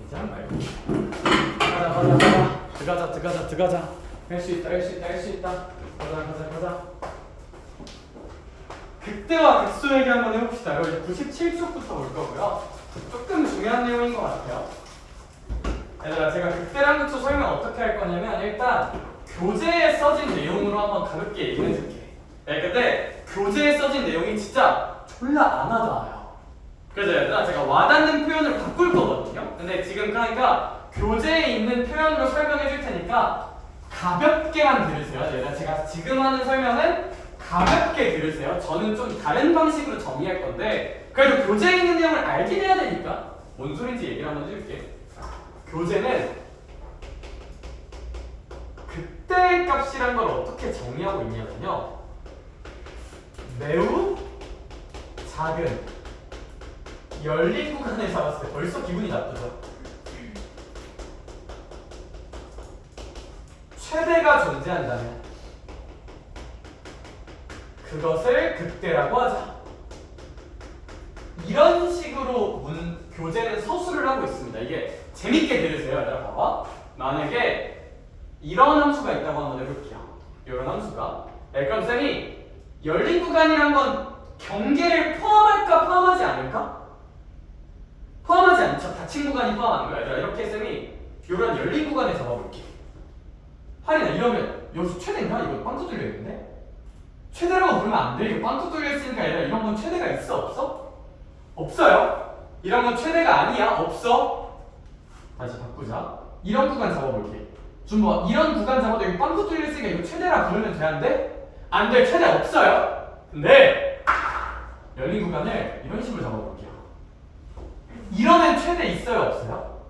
긴장 말고. 가자. 들어가자. 할 수 있다. 가자. 극대와 극소 얘기 한번 해봅시다. 이거 97쪽부터 볼 거고요. 조금 중요한 내용인 것 같아요. 얘들아, 제가 극대랑 극소 설명 어떻게 할 거냐면 일단 교재에 써진 내용으로 한번 가볍게 얘기해 줄게. 근데 교재에 써진 내용이 진짜 졸라 안 와닿아요. 그래서 얘들아, 제가 와닿는 표현을 바꿀 거거든요. 근데 지금 그러니까 교재에 있는 표현으로 설명해 줄 테니까 가볍게만 들으세요. 얘들아, 제가 지금 하는 설명은 가볍게 들으세요. 저는 좀 다른 방식으로 정리할 건데 그래도 교재에 있는 내용을 알긴 해야 되니까 뭔 소린지 얘기를 한번 해줄게. 교재는 극대의 값이란 걸 어떻게 정의하고 있냐면요, 매우 작은 열린 구간을 잡았을 때 벌써 기분이 나쁘죠. 최대가 존재한다면 그것을 극대라고 하자. 이런 식으로 교재는 서술을 하고 있습니다. 이게 재밌게 들으세요. 얘들아, 봐봐. 만약에 이런 함수가 있다고 한번 해볼게요. 이런 함수가. 그럼 쌤이 열린 구간이란 건 경계를 포함할까 포함하지 않을까? 포함하지 않죠. 닫힌 구간이 포함하는 거야. 얘들아, 이렇게 쌤이 이런 열린 구간에 잡아볼게. 할인아, 이러면 여기서 최대인가? 이거 빵꾸 뚫려 있는데? 최대라고 부르면 안 돼. 이거 빵꾸 뚫려 있으니까 얘들아, 이런 건 최대가 있어 없어? 없어요. 이런 건 최대가 아니야. 없어. 다시 바꾸자. 이런 구간 잡아볼게. 좀 뭐 이런 구간 잡아도 여기 빵꾸 뚫려 있으니까 이거 최대라 부르면 돼? 안 돼? 안 돼. 최대 없어요. 근데 열린 구간을 이런 식으로 잡아볼게요. 이러면 최대 있어요 없어요?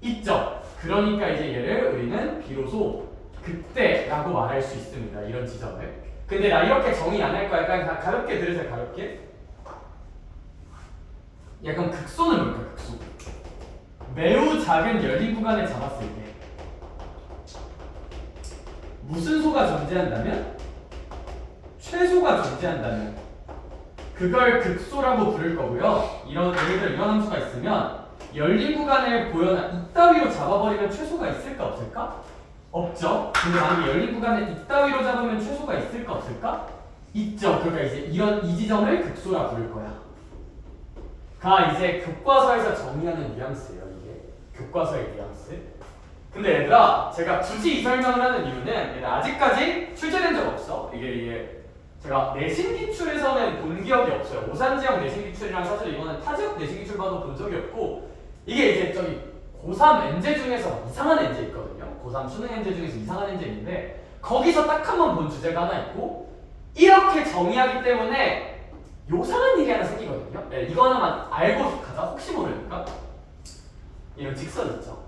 있죠. 그러니까 이제 얘를 우리는 비로소 극대라고 말할 수 있습니다. 이런 지점을. 근데 나 이렇게 정의 안 할 거야. 약간 가볍게 들으세요. 가볍게. 약간 극소는 뭘까? 극소. 매우 작은 열린 구간을 잡았을 때 무슨 소가 존재한다면? 최소가 존재한다면 그걸 극소라고 부를 거고요. 예를 들어 이런 함수가 있으면 열린 구간을 이따위로 잡아버리면 최소가 있을까 없을까? 없죠. 근데 만약에 열린 구간을 이따위로 잡으면 최소가 있을까 없을까? 있죠. 그러니까 이제 이 지점을 극소라 부를 거야. 가 이제 교과서에서 정의하는 뉘앙스예요. 이게 교과서의 뉘앙스. 근데 얘들아, 제가 굳이 이 설명을 하는 이유는 아직까지 출제된 적 없어. 이게 제가 내신 기출에서는 본 기억이 없어요. 오산지역 내신 기출이랑 사실 이거는 타지역 내신 기출 봐도 본 적이 없고, 이게 이제 저기 고3 엔제 중에서 이상한 엔제 있거든요. 고3 수능 엔제 중에서 이상한 엔제 있는데 거기서 딱 한 번 본 주제가 하나 있고, 이렇게 정의하기 때문에 요상한 일이 하나 생기거든요. 네, 이거 하나만 알고 가자. 혹시 모르니까. 이런 직선 있죠.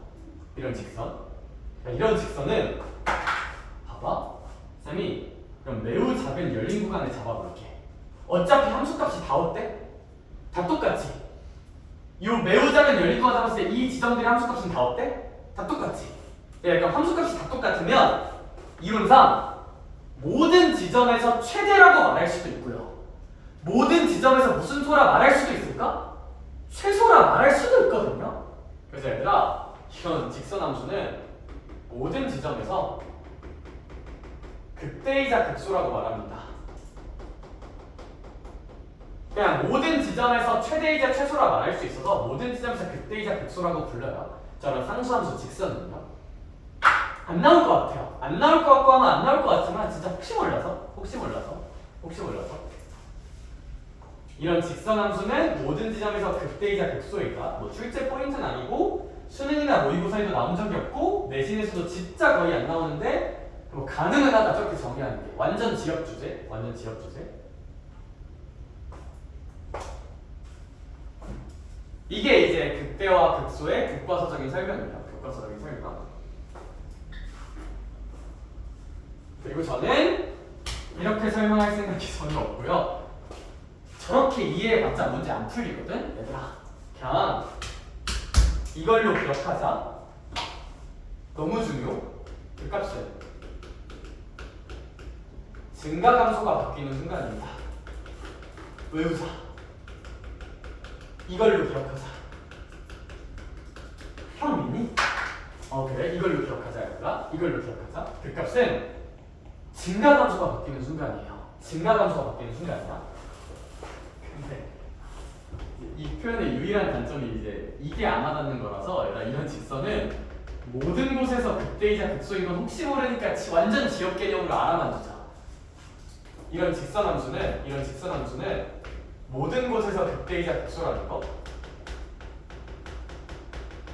이런 직선. 이런 직선은 봐봐. 쌤이 그럼 매우 작은 열린 구간을 잡아볼게. 어차피 함수값이 다 어때? 다 똑같지. 이 매우 작은 열린 구간 잡았을 때 이 지점들의 함수값은 다 어때? 다 똑같지. 그럼 함수값이 다 똑같으면 이론상 모든 지점에서 최대라고 말할 수도 있고요. 모든 지점에서 무슨 소라 말할 수도 있을까? 최소라 말할 수도 있거든요. 그래서 얘들아, 이런 직선함수는 모든 지점에서 극대이자 극소라고 말합니다. 그냥 모든 지점에서 최대이자 최소라 말할 수 있어서 모든 지점에서 극대이자 극소라고 불러요. 저런 상수함수 직선은요. 안 나올 것 같아요. 안 나올 것 같고 하면 안 나올 것 같지만 진짜 혹시 몰라서 이런 직선함수는 모든 지점에서 극대이자 극소이다. 뭐 출제 포인트는 아니고 수능이나 모의고사에도 나온 적이 없고 내신에서도 진짜 거의 안 나오는데 뭐 가능은 하다. 저렇게 정의하는 게 완전 지역 주제. 이게 이제 극대와 극소의 교과서적인 설명입니다. 교과서적인 설명. 그리고 저는 이렇게 설명할 생각이 전혀 없고요. 저렇게 이해해봤자 문제 안 풀리거든? 얘들아, 그냥 이걸로 기억하자. 너무 중요. 그 값은 증가함수가 바뀌는 순간입니다. 외우자. 이걸로 기억하자. 형 믿니? 그래 이걸로 기억하자 얘들아. 이걸로 기억하자. 극값은 증가함수가 바뀌는 순간이에요. 증가함수가 바뀌는 순간이야. 근데 이 표현의 유일한 단점이 이제 이게 안 와닿는 거라서 얘들아, 이런 직선은 모든 곳에서 극대이자 극소인 건 혹시 모르니까 완전 지역 개념으로 알아만 두자. 이런 직선함수는 모든 곳에서 극대이자 극소라는 거.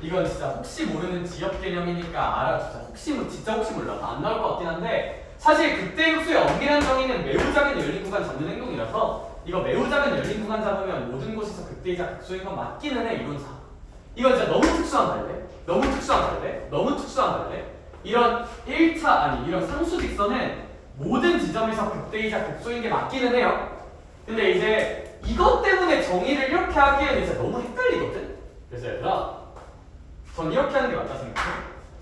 이건 진짜 혹시 모르는 지역 개념이니까 알아두자. 진짜 혹시 몰라. 안 나올 것 같긴 한데 사실 극대 극소의 엄밀한 정의는 매우 작은 열린 구간 잡는 행동이라서 이거 매우 작은 열린 구간 잡으면 모든 곳에서 극대이자 극소인 건 맞기는 해 이론상. 이건 진짜 너무 특수한 발레. 이런 1차 이런 상수 직선은 모든 지점에서 극대이자 극소인 게 맞기는 해요. 근데 이제 이것 때문에 정의를 이렇게 하기에는 진짜 너무 헷갈리거든. 그래서 얘들아, 전 이렇게 하는 게 맞다 생각해.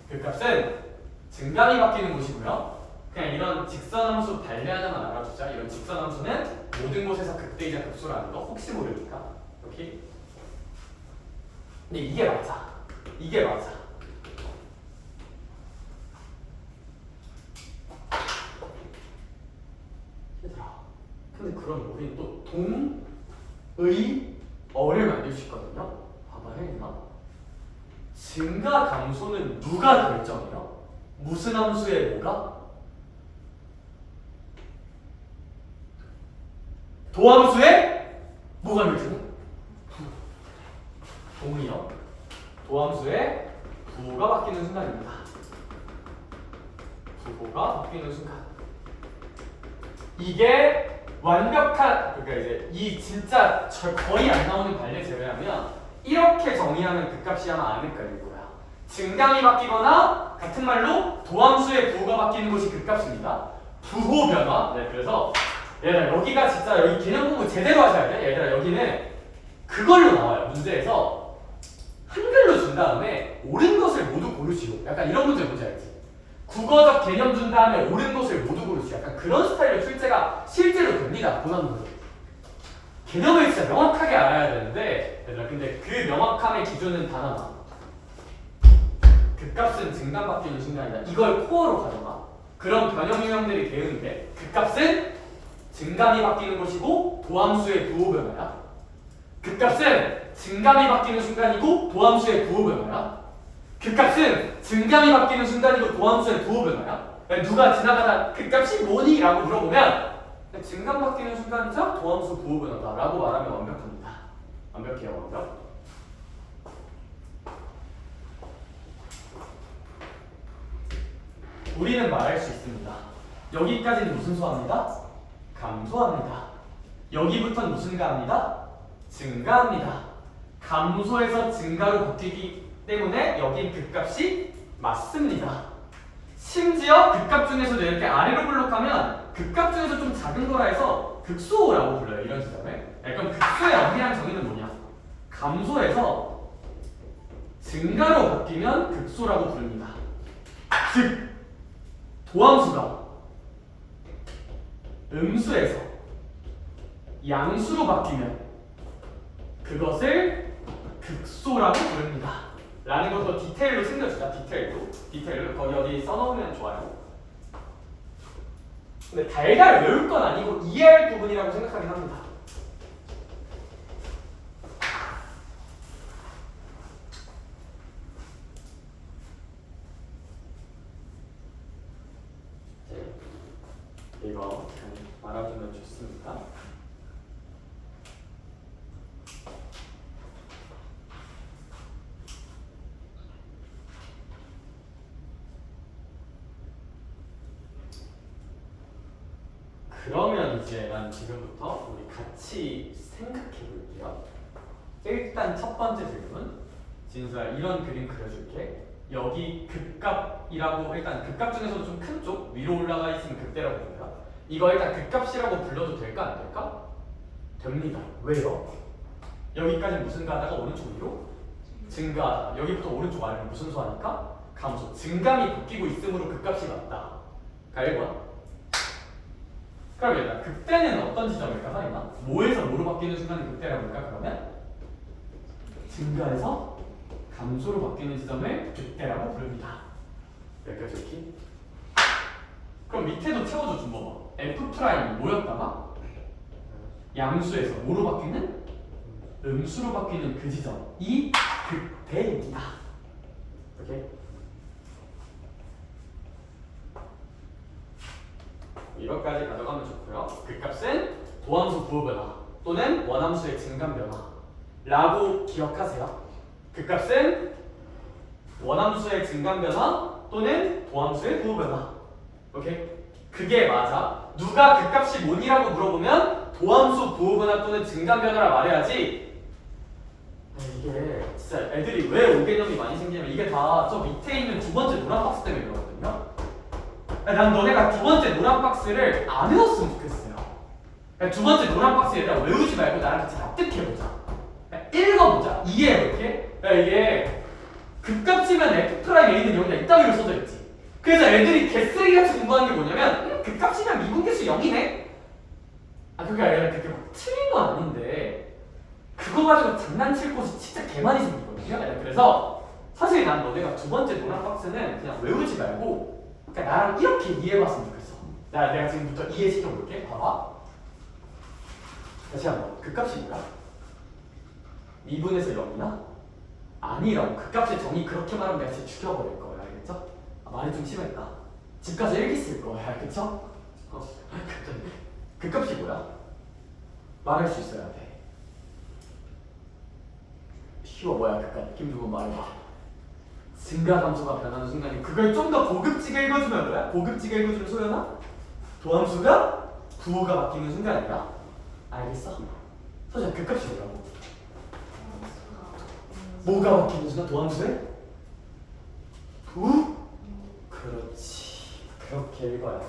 극값은 증감이 바뀌는 곳이고요. 그냥 이런 직선함수 발레 하나만 알아두자. 이런 직선함수는 모든 곳에서 극대이자 극소라는 거 혹시 모르니까. 오케이? 근데 이게 맞아. 얘들아, 근데 그럼 우리는 또 동의어를 만들 수 있거든요. 봐봐 혜인아. 증가 감소는 누가 결정해요? 무슨 함수의 뭐가? 도함수의 뭐가 결정해? 동의어. 도함수의 부호가 바뀌는 순간입니다. 이게 완벽한, 그러니까 이제 이 진짜 거의 안 나오는 발레 제외하면 이렇게 정의하면 극값이 아마 안 헷갈릴 거야. 증감이 바뀌거나 같은 말로 도함수의 부호가 바뀌는 것이 극값입니다. 부호 변화. 네, 그래서 얘들아 여기가 진짜 여기 개념 공부 제대로 하셔야 돼. 얘들아 여기는 그걸로 나와요. 문제에서 한글로 준 다음에 옳은 것을 모두 고르시오. 약간 이런 문제 뭔지 알지? 국어적 개념 준 다음에 옳은 것을 모두 고르시오. 약간 그런 스타일로 출제가 실제로 됩니다. 고난문제. 개념을 진짜 명확하게 알아야 되는데 얘들아 근데 그 명확함의 기준은 단 하나. 극값은 증감 바뀌는 순간이다. 이걸 코어로 가져가. 그런 변형 유형들이 배우는데 극값은 증감이 바뀌는 것이고 도함수의 부호 변화야. 극값은 증감이 바뀌는 순간이고 도함수의 부호 변화야. 극값은 증감이 바뀌는 순간이고 도함수의 부호 변화야. 누가 지나가다 극값이 뭐니? 라고 물어보면 증감 바뀌는 순간이죠? 도함수 부호 변화다 라고 말하면 완벽합니다. 완벽해요. 완벽. 우리는 말할 수 있습니다. 여기까지는 무슨 수합니다? 감소합니다. 여기부터는 무슨 가합니다? 증가합니다. 감소에서 증가로 바뀌기 때문에 여긴 극값이 맞습니다. 심지어 극값 중에서도 이렇게 아래로 블록하면 극값 중에서 좀 작은 거라 해서 극소라고 불러요. 이런 지점을. 그럼 극소의 엄밀한 정의는 뭐냐? 감소에서 증가로 바뀌면 극소라고 부릅니다. 즉 도함수가 음수에서 양수로 바뀌면 그것을 극소라고 부릅니다. 라는 것도 디테일로 챙겨주자. 디테일로 거기 어디 써놓으면 좋아요. 근데 달달 외울 건 아니고 이해할 부분이라고 생각하긴 합니다. 이거 알아두면 좋습니다. 그러면 이제 난 지금부터 우리 같이 생각해 볼게요. 일단 첫 번째 질문. 진수야 이런 그림 그려줄게. 여기 극값이라고 일단 극값 중에서도 좀 큰 쪽 위로 올라가 있으면 극대라고 봅니다. 이거 일단 극값이라고 불러도 될까 안 될까? 됩니다. 왜요? 여기까지 무슨 가다가 오른쪽 위로 증가. 여기부터 오른쪽 아래로 무슨 수하니까 감소. 증감이 바뀌고 있으므로 극값이 맞다. 가 1번. 그럼 얘들아 극대는 어떤 지점일까? 하이나 뭐에서 뭐로 바뀌는 순간이 극대라고 할까? 그러면 증가에서 감소로 바뀌는 지점을 극대라고 부릅니다. 여기까지 오케이? 그럼 밑에도 채워줘 준범아. F'이 뭐였다가 양수에서 뭐로 바뀌는? 음수로 바뀌는 그 지점이 극대입니다. 오케이? 이것까지 가져가면 좋고요. 극값은 도함수 부호 변화 또는 원함수의 증감 변화라고 기억하세요. 극값은 원함수의 증감 변화 또는 도함수의 부호 변화. 오케이? 그게 맞아. 누가 극값이 뭐니라고 물어보면 도함수 부호 변화 또는 증감 변화라 말해야지. 이게 진짜 애들이 왜 오개념이 많이 생기냐면 이게 다 저 밑에 있는 두 번째 노란 박스 때문에 그러거든요. 난 너네가 두 번째 노란 박스를 안 외웠으면 좋겠어요. 두 번째 노란 박스 얘들아 외우지 말고 나랑 같이 납득해보자. 읽어보자. 이해해볼게. 이게 극값이면 F'A는 여기다 이따위로 써져 있지. 그래서 애들이 개쓰레기같이 공부하는 게 뭐냐면 극값이면 미분계수 0이네? 그게 아니라 그게 막 틀린 건 아닌데 그거 가지고 장난칠 곳이 진짜 개 많이 생기거든요. 그래서 사실 난 너네가 두 번째 노란 박스는 그냥 외우지 말고 그러니까 나랑 이렇게 이해해봤으면 좋겠어. 내가 지금부터 이해시켜볼게. 봐봐. 다시 한번. 극값이 뭐야? 2분에서 0이나? 아니라고. 극값의 정의 그렇게 말하면 내가 진짜 죽여버릴 거야. 알겠죠? 말이 좀 심했다. 집 가서 일기 쓸 거야. 알겠죠? 극값이 뭐야? 말할 수 있어야 돼. 쉬워. 뭐야 극값? 느낌 주고 말해봐. 증가함수가 변하는 순간이 그걸 좀 더 고급지게 읽어주면 뭐야? 고급지게 읽어주면 소연아? 도함수가 부호가 바뀌는 순간이야. 알겠어? 소연아 극값이 뭐라고? 뭐가 바뀌는 순간? 도함수의? 부? 그렇지. 그렇게 읽어야 돼.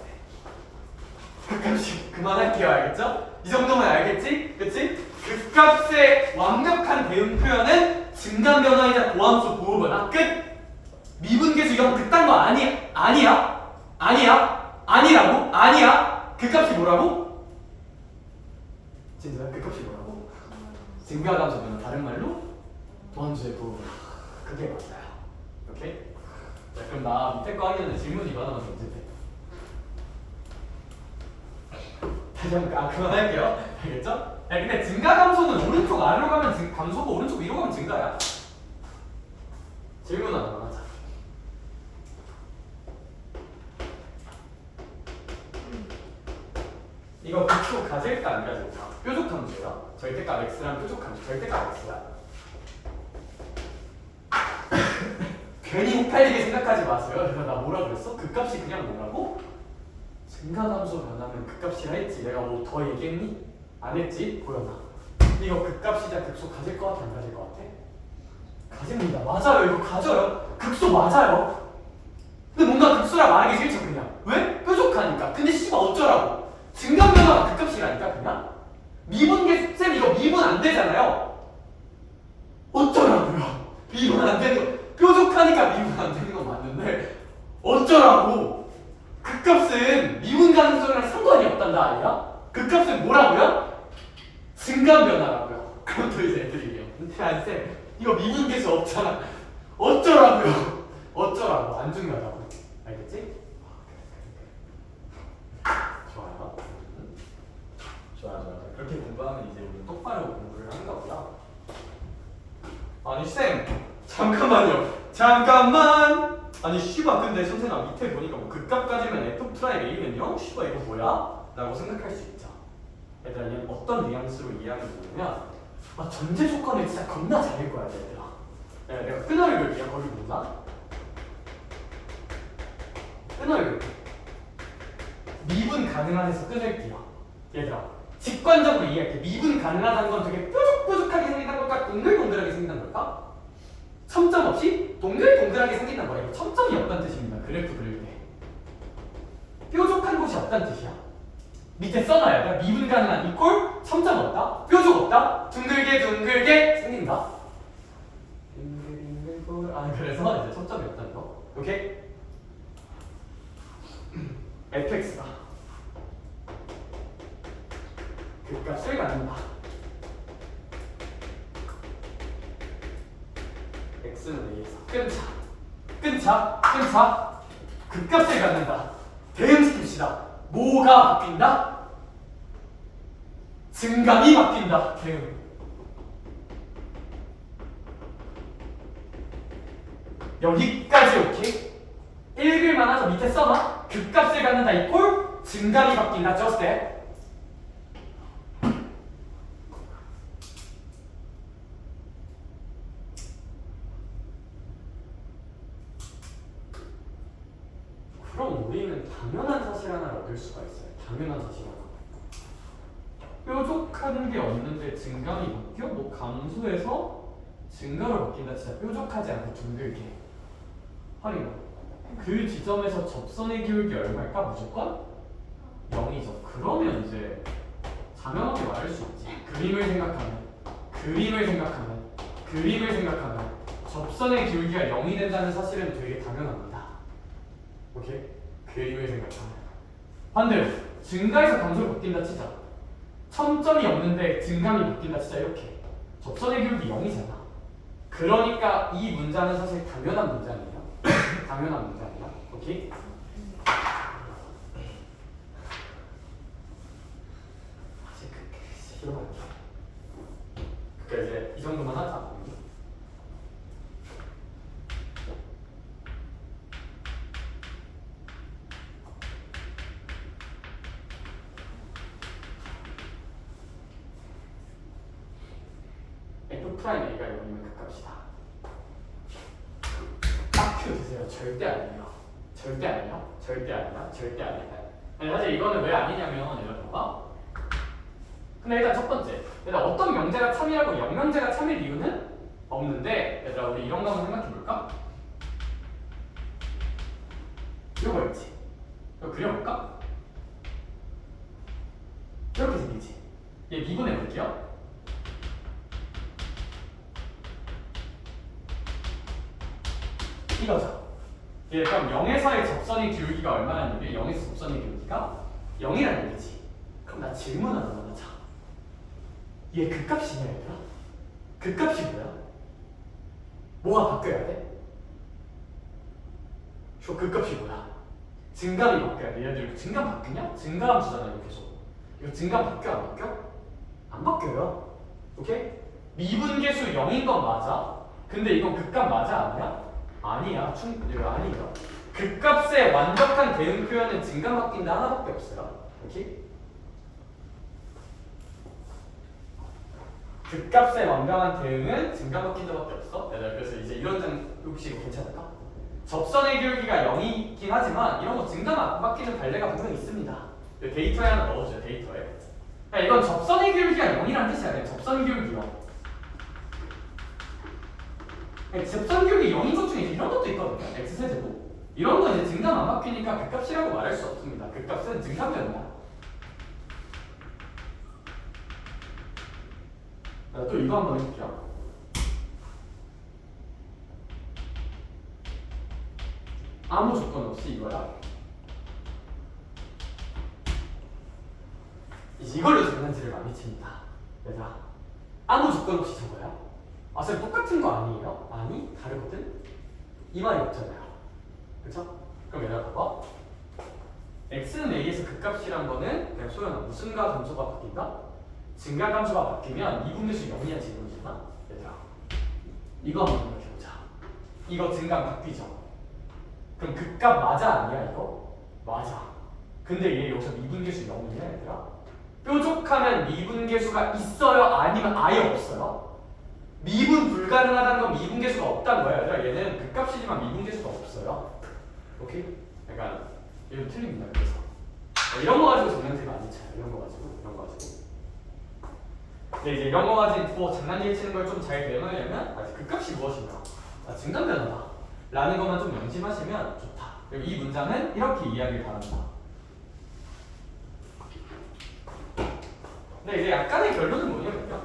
극값이 그만할게요. 알겠죠? 이 정도면 알겠지? 그치? 극값의 완벽한 대응 표현은 증감 변화이자 도함수 부호 변화. 끝! 미분계수 0 그딴 거 아니야. 아니라고? 아니야. 극값이 뭐라고? 진짜야? 극값이 뭐라고? 증가함수 변화. 다른 말로 도함수의 부호 변화. 그게 맞아요. 오케이? 자, 그럼 나 밑에 거 하기 전에 질문 이거 하나만 던질게. 다시 한번 그만할게요. 알겠죠? 근데 증가감소는 오른쪽 아래로 가면 감소고 오른쪽 위로 가면 증가야. 질문 하나만 하자. 이거 극소 가질까 안 가질까? 뾰족 함수야. 절대값 x랑 뾰족 함수. 절대값 x야. 괜히 헷갈리게 생각하지 마세요. 그래서 나 뭐라 그랬어? 극값이 그냥 뭐라고? 증가함수 변하면 극값이라 했지. 내가 뭐 더 얘기했니? 안 했지? 보여놔. 이거 극값이자 극소 가질 것 같아? 안 가질 것 같아? 가집니다. 맞아요. 이거 가져요. 극소 맞아요. 근데 뭔가 극소라 말하기 싫죠 그냥. 왜? 뾰족하니까. 근데 씨발 어쩌라고? 증감 변화가 극값이라니까 그냥. 미분계 쌤 이거 미분 안 되잖아요. 어쩌라고요? 미분 안 되는 거. 뾰족하니까 미분 안 되는 건 맞는데 어쩌라고? 극값은 미분 가능성이랑 상관이 없단다 아니야? 극값은 뭐라고요? 증감 변화라고요. 그럼 또 이제 애들이 얘기해요. 근데 쌤 이거 미분계수 없잖아. 어쩌라고요? 어쩌라고? 안 중요하다고. 알겠지? 좋아요. 좋아요. 그렇게 공부하면 이제 우리 똑바로 공부를 하는 거고요. 아니 쌤 잠깐만요. 잠깐만. 아니 씨발 근데 선생님 밑에 보니까 뭐 극값까지면 F'A는요? 씨발 이거 뭐야? 라고 생각할 수 있죠. 얘들아 얘는 어떤 뉘앙스로 이해하는 거냐면 전제 조건을 진짜 겁나 잘 읽어야 돼 얘들아. 내가 끊어 읽을게요. 거기 보자. 끊어 읽을게. 미분 가능한에서 끊을게요. 얘들아 직관적으로 이해할게. 미분 가능하다는 건 되게 뾰족뾰족하게 생긴다는 걸까? 동글동글하게 생긴다는 걸까? 첨점 없이 동글동글하게 생긴다는 거야. 이거 첨점이 없다는 뜻입니다. 그래프 그릴 때 뾰족한 곳이 없다는 뜻이야. 밑에 써놔야 돼. 미분 가능한 이꼴 첨점 없다, 뾰족 없다, 둥글게 생긴다. 둥글둥글 그래서 이제 첨점이 없다는 거. 오케이? fx가 극값을 갖는다. x는 끊자. 극값을 갖는다. 대응시킵시다. 뭐가 바뀐다? 증감이 바뀐다. 대응. 여기까지 오케이? 읽을만 하죠. 밑에 써놔. 극값을 갖는다 이꼴 증감이 바뀐다. just that. 그럼 우리는 당연한 사실 하나를 얻을 수가 있어요. 당연한 사실 하나. 뾰족하는 게 없는데 증감이 바뀌어? 뭐 감소해서 증감을 바뀐다. 진짜 뾰족하지 않고 둥글게. 확인해. 그 지점에서 접선의 기울기 얼마일까? 무조건 0이죠. 그러면 이제 당연하게 말할 수 있지. 그림을 생각하면 접선의 기울기가 0이 된다는 사실은 되게 당연합니다. 오케이? 그림을 생각하면 반대로 증가해서 감소로 바뀐다 치자. 첨점이 없는데 증감이 바뀐다 치자. 이렇게 접선의 기울기 0이잖아. 그러니까 이 문장은 사실 당연한 문장이에요. 당연한 문장이야. 오케이? 아직 싫어요. 그러니까 이제 이 정도만 하자. F'A가 여기면 극값이다. 딱 Q 드세요. 절대 아니에요. 절대 아니야. 아니, 사실 이거는 왜 아니냐면 얘들아 봐봐. 근데 일단 첫 번째, 얘들아 어떤 명제가 참이라고 영명제가 참일 이유는 없는데, 얘들아 우리 이런 거 한번 생각해 볼까? 이거 있지. 이거 그려볼까? 이렇게 생기지. 얘 미분해 볼게요. 이거죠. 예, 그럼 0에서의 접선의 기울기가 얼마라는 얘기예요? 0에서 접선의 기울기가 0이라는 얘기지. 그럼 나 질문 하나만 하자. 얘 극값이냐 얘들아? 극값이 뭐야? 뭐가 바뀌어야 돼? 저 극값이 뭐야? 증감이 바뀌어야 돼. 얘들 증감 바뀌냐? 증가함수잖아 이거 계속. 이거 증감 바뀌어 안 바뀌어? 안 바뀌어요. 오케이? 미분계수 0인 건 맞아. 근데 이건 극값 맞아 아니야? 아니야. 아니에요. 극값의 완벽한 대응 표현은 증감 바뀐다 하나밖에 없어요. 오케이? 극값의 완벽한 대응은 증감 바뀐다밖에 없어. 그래서 이제 이런 장 혹시 이거 괜찮을까? 접선의 기울기가 0이긴 하지만 이런 거 증감 안 바뀌는 발레가 분명 있습니다. 데이터에 하나 넣어줘요. 데이터에. 이건 접선의 기울기가 0이라는 뜻이 아니야. 접선 기울기 0. 접선 기울기 0인 것 중에 이런 것도 있거든요. x세제곱. 이런 거 이제 증감 안 바뀌니까 극값이라고 말할 수 없습니다. 극값은 증감변이야. 또 이거 한번 해볼게요. 아무 조건 없이 이거야. 이걸로 장난질을 많이 칩니다. 얘들아, 아무 조건 없이 저거야? 아, 쌤 똑같은 거 아니에요? 아니, 다르거든? 이 말이 없잖아요. 그쵸? 그럼 얘들아 봐봐. x는 a에서 극값이란 거는 그냥 소연아 무슨가 감소가 바뀐다? 증가 감소가 바뀌면 이분계수 0이야 지금이잖아? 얘들아 이거 한번 생각해보자. 이거 증감 바뀌죠? 그럼 극값 맞아 아니야 이거? 맞아. 근데 얘 여기서 미분계수 0이냐 얘들아? 뾰족하면 미분계수가 있어요? 아니면 아예 없어요? 미분 불가능하다는 건 미분계수가 없다는 거야. 얘들아 얘는 극값이지만 미분계수가 없어요. 오케이? 약간 이거 틀립니다. 그래서 이런 거 가지고 장난질 많이 쳐요. 이런 거 가지고. 근데 이제 이런 거 가지고 장난질 치는 걸 좀 잘 배워내려면 극값이 무엇인가? 증감 변화다 라는 것만 좀 명심하시면 좋다. 그리고 이 문장은 이렇게 이해하길 바랍니다. 근데 이제 약간의 결론은 뭐냐면요.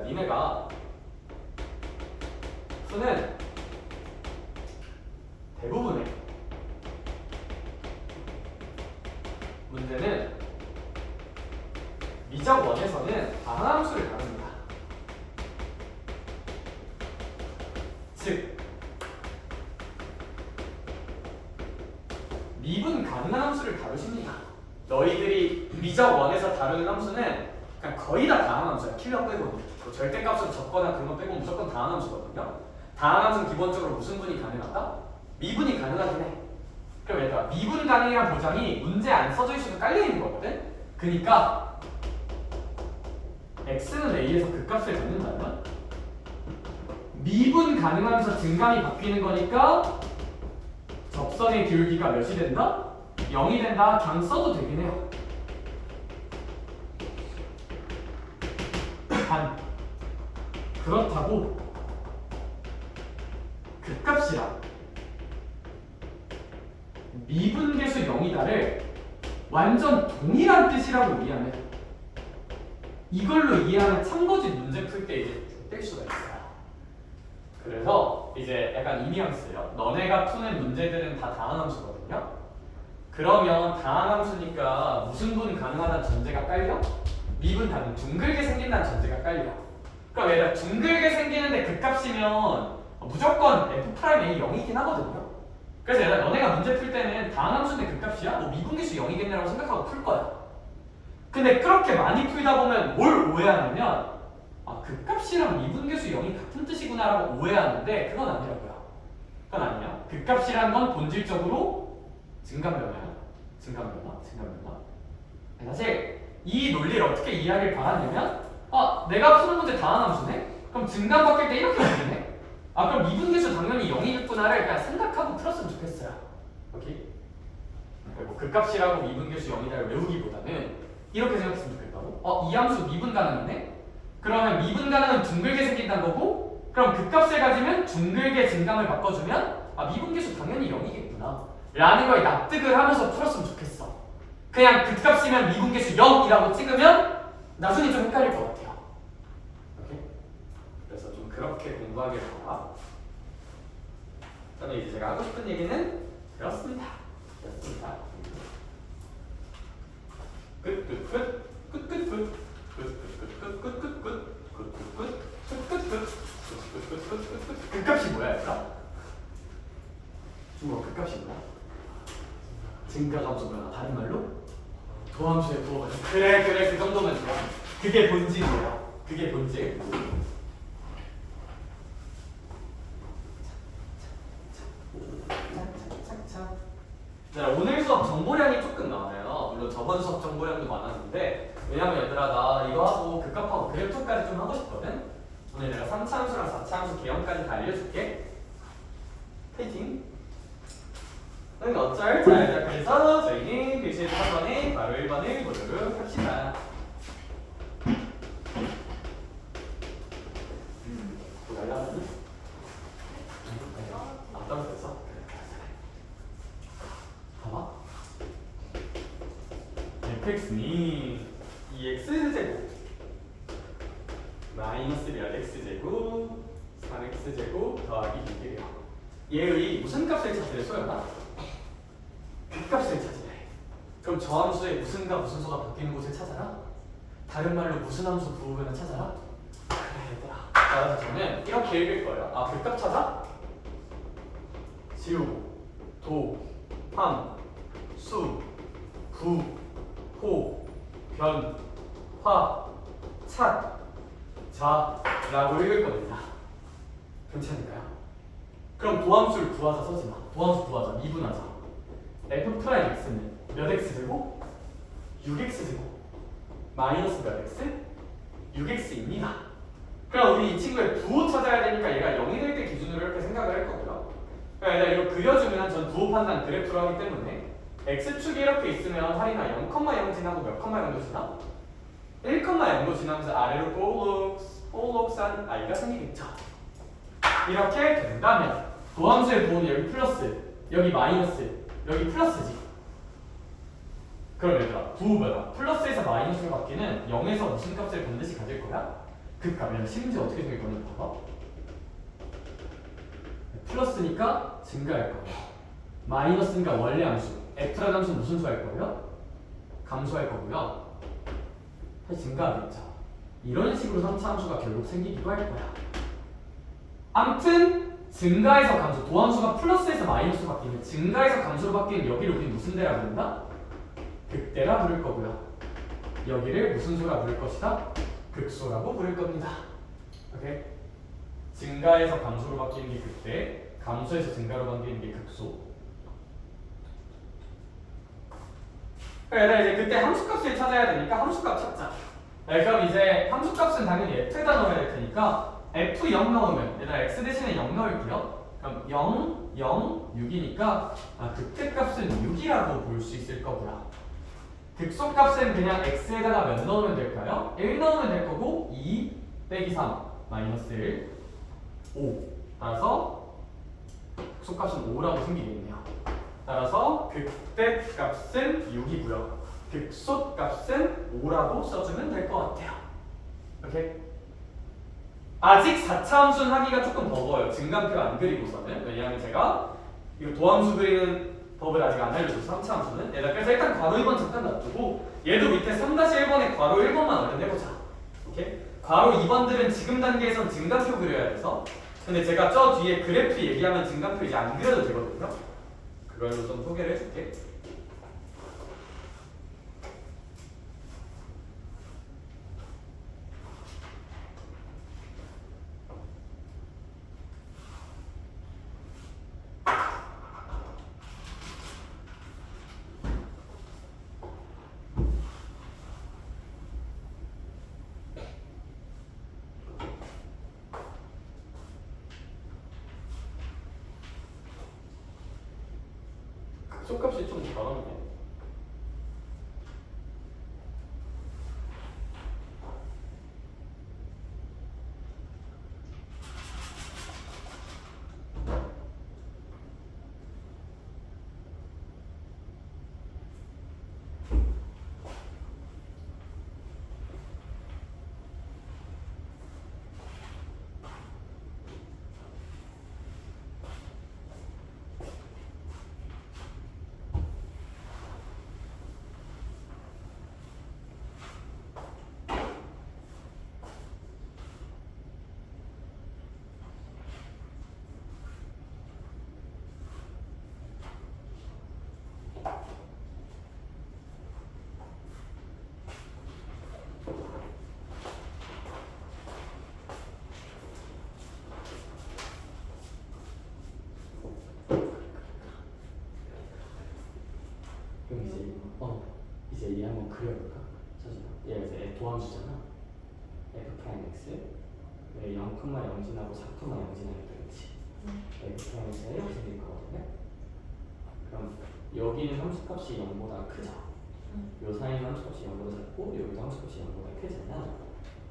니네가 수는 대부분의 문제는 미적 원에서는 다항함수를 다룹니다. 즉 미분 가능한 함수를 다루십니다. 너희들이 미적 원에서 다루는 함수는 그냥 거의 다 다항 함수야. 킬러 빼고는. 뭐 절대값으로 적거나 그런 거 빼고 무조건 다항 함수거든요. 다항 함수는 기본적으로 무슨 분이 가능하다? 미분이 가능하긴 해. 그럼 얘들아, 미분 가능이란 보장이 문제 안 써져 있어도 깔려 있는 거거든. 그러니까 x는 a에서 극값을 갖는다면 미분 가능하면서 증감이 바뀌는 거니까 접선의 기울기가 몇이 된다? 0이 된다. 그냥 써도 되긴 해요. 단 그렇다고 극값이랑 미분계수 0이다를 완전 동일한 뜻이라고 이해하면 이걸로 이해하는 참고집 문제 풀 때 이제 뗄 수가 있어요. 그래서 이제 약간 이 뉘앙스예요. 너네가 푸는 문제들은 다 다항함수거든요. 그러면 다항함수니까 무슨 분 가능하다는 전제가 깔려? 미분 다는 둥글게 생긴다는 전제가 깔려. 그럼 얘들아 둥글게 생기는데 극값이면 무조건 F'A 0이긴 하거든요. 그래서 얘들아 너네가 문제 풀 때는 다항함수인데 극값이야? 뭐 미분계수 0이겠네라고 생각하고 풀 거야. 근데 그렇게 많이 풀다 보면 뭘 오해하냐면 아 극값이랑 미분계수 0이 같은 뜻이구나라고 오해하는데 그건 아니라고요. 그건 아니야. 극값이란 건 본질적으로 증감변화야. 증감변화. 사실 이 논리를 어떻게 이해하길 바랐냐면 아 내가 푸는 문제 다항함수네? 그럼 증감 바뀔 때 이렇게 바뀌네? 아 그럼 미분계수 당연히 0이겠구나를 그냥 생각하고 풀었으면 좋겠어요. 오케이? 뭐 극값이라고 미분계수 0이다를 외우기보다는 이렇게 생각했으면 좋겠다고? 이 함수 미분 가능이네? 그러면 미분 가능은 둥글게 생긴다는 거고 그럼 극값을 가지면 둥글게 증감을 바꿔주면 아 미분계수 당연히 0이겠구나 라는 걸 납득을 하면서 풀었으면 좋겠어. 그냥 극값이면 미분계수 0이라고 찍으면 나중에 좀 헷갈릴 것 같아요. 오케이? 그래서 좀 그렇게 공부하길 바라. 저는 이제 제가 하고 싶은 얘기는 그렇습니다. 극값이 뭐야 얘들아? 중국어 극값이 뭐야? 증가함수 변화. 다른 말로? 도함수의 부호. 그래 그 정도면 좋아. 그게 본질이에요. 그게 본질. 자, 오늘 수업 정보량이 조금 많아요. 물론 저번 수업 정보량도 많았는데 왜냐면 얘들아 나 이거 하고 극값하고 그래프까지 좀 하고 싶거든. 오늘 내가 3차 함수랑 4차 함수 개념까지 다 알려줄게. 페이팅. 응 어쩔? 자 그래서 저희는 교실 3번에 바로 1번을 보도록 합시다. 날라가니? 안 떨어졌어? 봐봐. fx니 2x제곱 마이너스 몇 x제곱 3x제곱 더하기 6이래요. 얘의 무슨 값을 찾으래 소연아? 극값을 찾으래. 그럼 저 함수의 무슨과 무슨 수가 바뀌는 곳을 찾아라? 다른 말로 무슨 함수 부호변을 찾아라? 그래 얘들아. 자, 저는 이렇게 읽을 거예요. 아, 극값 찾아? 지우, 도, 함, 수, 부, 호, 변, 화, 차, 자 라고 읽을 겁니다. 괜찮을까요? 그럼 도함수를 구하자 써지 마. 도함수 구하자. 미분하자. f 프라임 x는 몇 x제곱? 6x제곱 마이너스 몇 x? 6x입니다. 그럼 우리 이 친구의 부호 찾아야 되니까 얘가 0이 될 때 기준으로 이렇게 생각을 할 거고요. 그러니까 이거 그려주면 전 부호 판단 그래프로 하기 때문에 x축이 이렇게 있으면 할인아 0,0 지나고 몇 컴마 0도 지나? 1,0도 지나면서 아래로 볼록산 i가 생기겠죠. 이렇게 된다면 도함수의 부호는 여기 플러스, 여기 마이너스, 여기 플러스지. 그럼 얘들아 부호변화 플러스에서 마이너스로 바뀌는 0에서 무슨 값을 반드시 가질 거야? 극값이면 심지어 어떻게 생길 거냐 봐봐. 플러스니까 증가할 거고요. 마이너스니까 원래 함수 F라는 함수는 무슨 수 할 거고요? 감소할 거고요. 사실 증가하겠죠. 이런 식으로 3차 함수가 결국 생기기도 할 거야. 암튼 증가해서 감소, 도함수가 플러스에서 마이너스로 바뀌면 증가해서 감소로 바뀌는 여기를 우리 무슨 대라 부른다? 극대라 부를 거고요. 여기를 무슨 소라 부를 것이다? 극소라고 부를 겁니다. 오케이? 증가해서 감소로 바뀌는 게 극대, 감소해서 증가로 바뀌는 게 극소. 그러니까 이제 그때 함수값을 찾아야 되니까 함수값 찾자. 네, 그럼 이제 함수값은 당연히 f에다 넣어야 될 테니까 f0 넣으면 얘들아 x 대신에 0 넣을게요. 그럼 0, 0, 6이니까 극대값은 6이라고 볼 수 있을 거고요. 극소값은 그냥 x에다가 몇 넣으면 될까요? 1 넣으면 될 거고 2 빼기 3 마이너스 1 5 따라서 극소값은 5라고 생기겠네요. 따라서 극대값은 6이고요. 극소값은 5라고 써주면 될 것 같아요. 오케이? 아직 4차 함수는 하기가 조금 버거워요. 증간표 안 그리고서는. 왜냐하면 제가 이거 도함수 그리는 법을 아직 안 알려줘서 3차 함수는. 그래서 일단 괄호 2번 잠깐 놔두고 얘도 밑에 3-1번에 괄호 1번만 얼른 해보자. 오케이? 괄호 2번들은 지금 단계에선 증간표 그려야 돼서. 근데 제가 저 뒤에 그래프 얘기하면 증간표 이제 안 그려도 되거든요. 그걸로 좀 소개를 해줄게. 속값이 좀 다르네. 그럼 이제 얘 한번 그려볼까? 얘가 이제 도함수잖아. f 프라임 x 0, 0 지나고 4, 0 지나니까 그렇지. f 프라임 x가 이렇게 생길 거거든요. 그럼 여기는 함수값이 0보다 크죠. 요 사이는 함수값이 0보다 작고 여기도 함수값이 0보다 크잖아.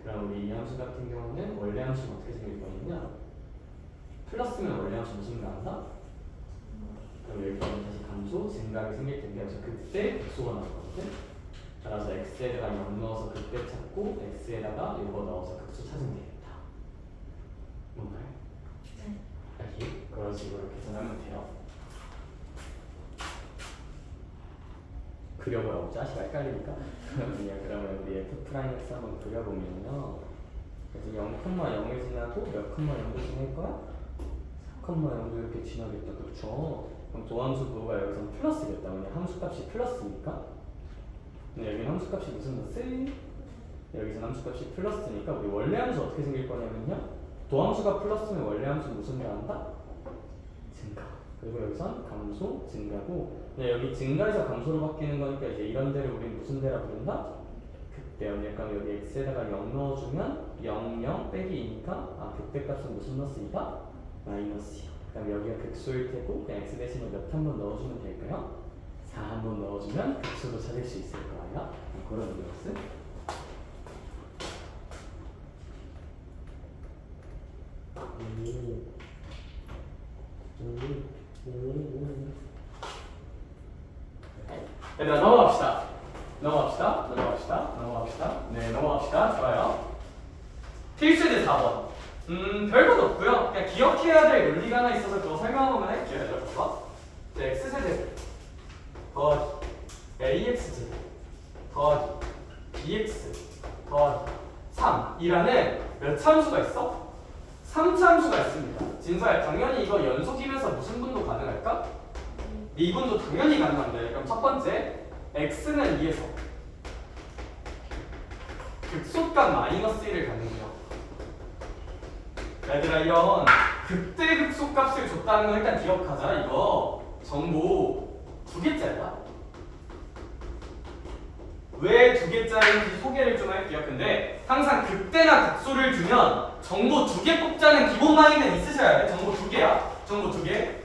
그럼 우리 이 함수 같은 경우는 원래 함수는 어떻게 생길 거냐면 플러스면 원래 함수 무슨 거 알아? 그럼 여기서는 다시 감소, 증가가 생길 텐데 그래서 그때 극소가 나오거든. 따라서 x에다가 0 넣어서 그때 찾고 x에다가 이거 넣어서 극소 찾으면 되겠다. 뭔가요? 네. 여기 그런 식으로 계산하면 돼요. 그려보라고 자식 헷갈리니까. 그러면 우리 f 프라임 x 한번 그려보면요. 그래서 0, 0을 지나고 몇 0도 지날 거야? 4,0도 이렇게 지나겠다, 그렇죠? 그럼 도함수 부호가 여기서는 플러스겠다. 왜냐 함수값이 플러스니까. 근데 여기는 함수값이 무슨 플러스? 여기서 함수값이 플러스니까 우리 원래 함수 어떻게 생길 거냐면요. 도함수가 플러스면 원래 함수 무슨 말 한다? 증가. 그리고 여기선 감소, 증가고. 근데 여기 증가에서 감소로 바뀌는 거니까 이제 이런 데를 우리 무슨 데라 부른다? 극대. 그러니까 여기 x에다가 0 넣어주면 0, 0 빼기 2니까 극대값은 무슨 넣었으니까? 마이너스요. 그럼 여기가 극소일 테고 그냥 x 대신에 몇 한 번 넣어주면 될까요? 4 한 번 넣어주면 극소도 찾을 수 있을 거예요. 그런 의미였어. 얘들아 넘어갑시다. 네, 넘어갑시다. 좋아요. 필수제 4번. 별것 없고요. 그냥 기억해야 될 논리가 하나 있어서 그거 설명 한번 할게요. 얘들아, 네, x세제곱 더하기 ax제곱 더하기 bx 더하기 3이라는 몇 참수가 있어? 3참수가 있습니다. 지금 진서야, 당연히 이거 연속이면서 무슨 분도 가능할까? 미분도 당연히 가능한데. 그럼 첫 번째, x는 2에서 극소값 마이너스 1을 갖는 거야. 얘들아, 이런 극대 극소값을 줬다는 거 일단 기억하자. 이거 정보 2개짜리야. 왜 2개짜리인지 소개를 좀 할게요. 근데 항상 극대나 극소를 주면 정보 2개 뽑자는 기본 마인드는 있으셔야 돼. 정보 2개야. 정보 2개.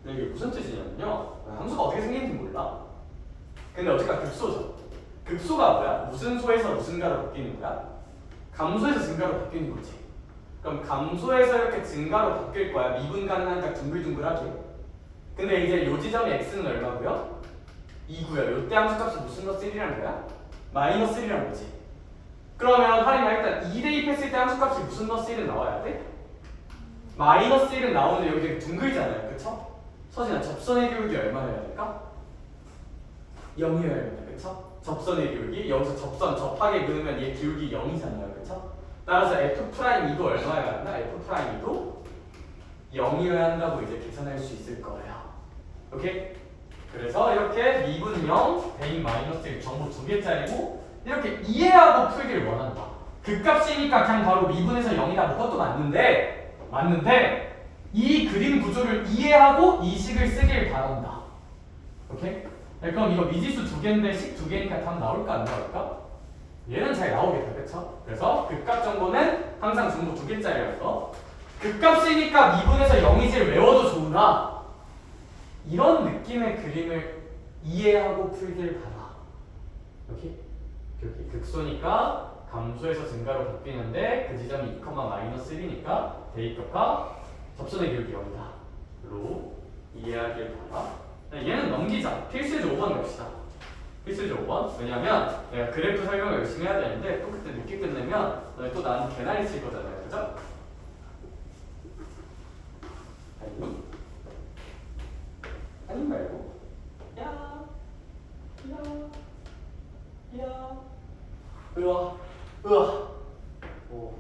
이게 무슨 뜻이냐면요. 함수가 어떻게 생기는지 몰라. 근데 어쨌든 극소죠. 극소가 뭐야? 무슨 소에서 무슨 가로 바뀌는 거야? 감소에서 증가로 바뀌는 거지. 그럼 감소에서 이렇게 증가로 바뀔 거야. 미분 가능하니까 둥글둥글하게. 근데 이제 요 지점의 x는 얼마고요? 2고요. 요때 함수값이 무슨 넣었어? 1이라는 거야? 마이너스 1이라는 거지. 그러면 할인아 일단 2 대입했을 때 함수값이 무슨 넣었어? 1은 나와야 돼? 마이너스 1은 나오는데 여기 되게 둥글잖아요. 그쵸? 서진아, 접선의 기울기 얼마여야 될까? 0이어야 된다. 그쵸? 접선의 기울기. 여기서 접선 접하게 그으면 얘 기울기 0이잖아요. 그쵸? 따라서 F'E도 얼마여야 한다? F'E도 0이어야 한다고 이제 계산할 수 있을 거예요. 오케이? 그래서 이렇게 미분 0, 대입 마이너스 1 정보 2개짜리고 이렇게 이해하고 풀기를 원한다. 극값이니까 그냥 바로 미분에서 0이다. 그것도 맞는데 이 그림 구조를 이해하고 이 식을 쓰길 바란다. 오케이? 그럼 이거 미지수 2개인데 식 2개니까 답 나올까 안 나올까? 얘는 잘 나오겠다. 그쵸? 그래서 극값 정보는 항상 정보 2개짜리여서 극값이니까 미분에서 0이지를 외워도 좋으나 이런 느낌의 그림을 이해하고 풀길 바라. 오케이? 극소니까 감소에서 증가로 바뀌는데 그 지점이 2, 마이너스 1이니까 대입값과 접선의 기울기 0이다 로 이해하길 바라. 얘는 넘기자. 필수제 5번 냅시다. 필수제 5번. 왜냐면 내가 그래프 설명을 열심히 해야 되는데 또 그때 늦게 끝내면 너네 또 나한테 개나리 칠 거잖아요. 그죠? 아니 말고 야 으아 오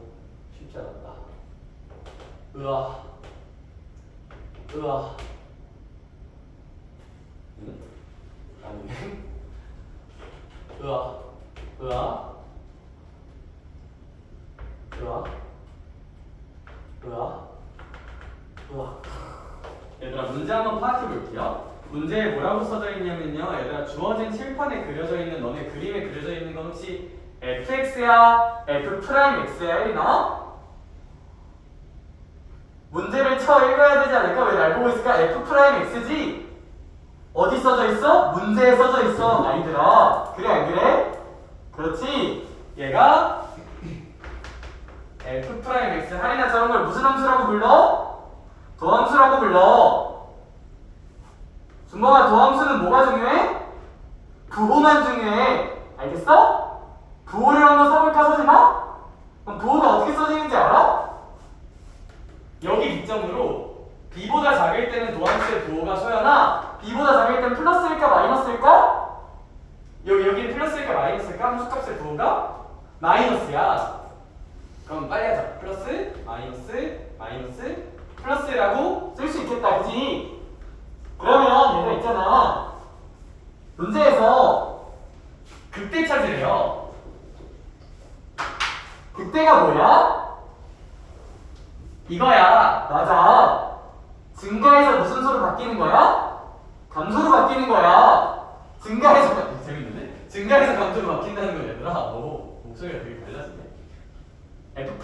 쉽지 않았다. 으아 아니네. 얘들아 문제 한번 파악해 볼게요. 문제에 뭐라고 써져 있냐면요. 얘들아 주어진 칠판에 그려져 있는 너네 그림에 그려져 있는 건 혹시 fx야? f'x야? 이리나? 문제를 쳐 읽어야 되지 않을까? 왜 날 보고 있을까? f'x지? 어디 써져 있어? 문제에 써져 있어. 아이들아. 그래 안 그래? 그렇지. 얘가 f'x. 할인아 저런 걸 무슨 함수라고 불러? 도함수라고 불러. 준범아 도함수는 뭐가 중요해? 부호만 중요해. 알겠어? 부호를 한번 써볼까 서진아? 그럼 부호가 어떻게 써지는지 알아? 여기 기점으로 b보다 작을 때는 도함수의 부호가 소연아 b보다 작을 때는 플러스일까 마이너스일까? 여기는 플러스일까 마이너스일까? 함수값의 부호가 마이너스야. 그럼 빨리 하자. 플러스 마이너스 플러스라고 쓸 수 있겠다. 그치? 그러면 얘가 있잖아. 문제에서 극대 찾으래요. 극대가 뭐야? 이거야. 맞아. 증가해서 무슨 소로 바뀌는 거야? 감소로 바뀌는 거야. 증가해서 재밌는데? 증가해서 감소로 바뀐다는 거 얘들아. 오, 목소리가 되게 달라지네. F'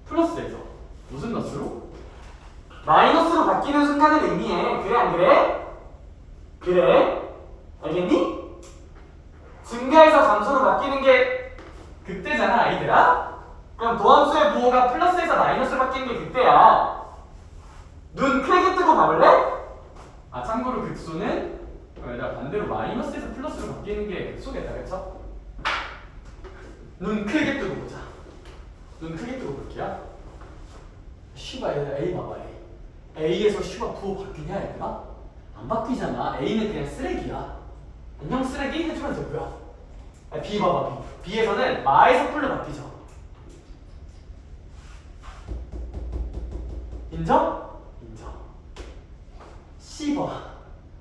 플러스에서 무슨 넣수로? 마이너스로 바뀌는 순간을 의미해. 그래 안 그래? 그래. 알겠니? 증가해서 감소로 바뀌는 게 극대잖아 아이들아. 그럼 도함수의 부호가 플러스에서 마이너스로 바뀌는 게 극대야. 눈 크게 뜨고 봐볼래? 아 참고로 극소는 얘들아 반대로 마이너스에서 플러스로 바뀌는 게 극소겠다. 그쵸? 눈 크게 뜨고 보자. 눈 크게 뜨고 볼게요. 슈가 얘들아 A 봐봐. A에서 슈가 부호 바뀌냐 얘들아? 안 바뀌잖아. A는 그냥 쓰레기야. 인형 쓰레기 해주면 되고요. B 봐봐, B. B에서는 마에서 풀로 바뀌죠. 인정? 인정. C 봐.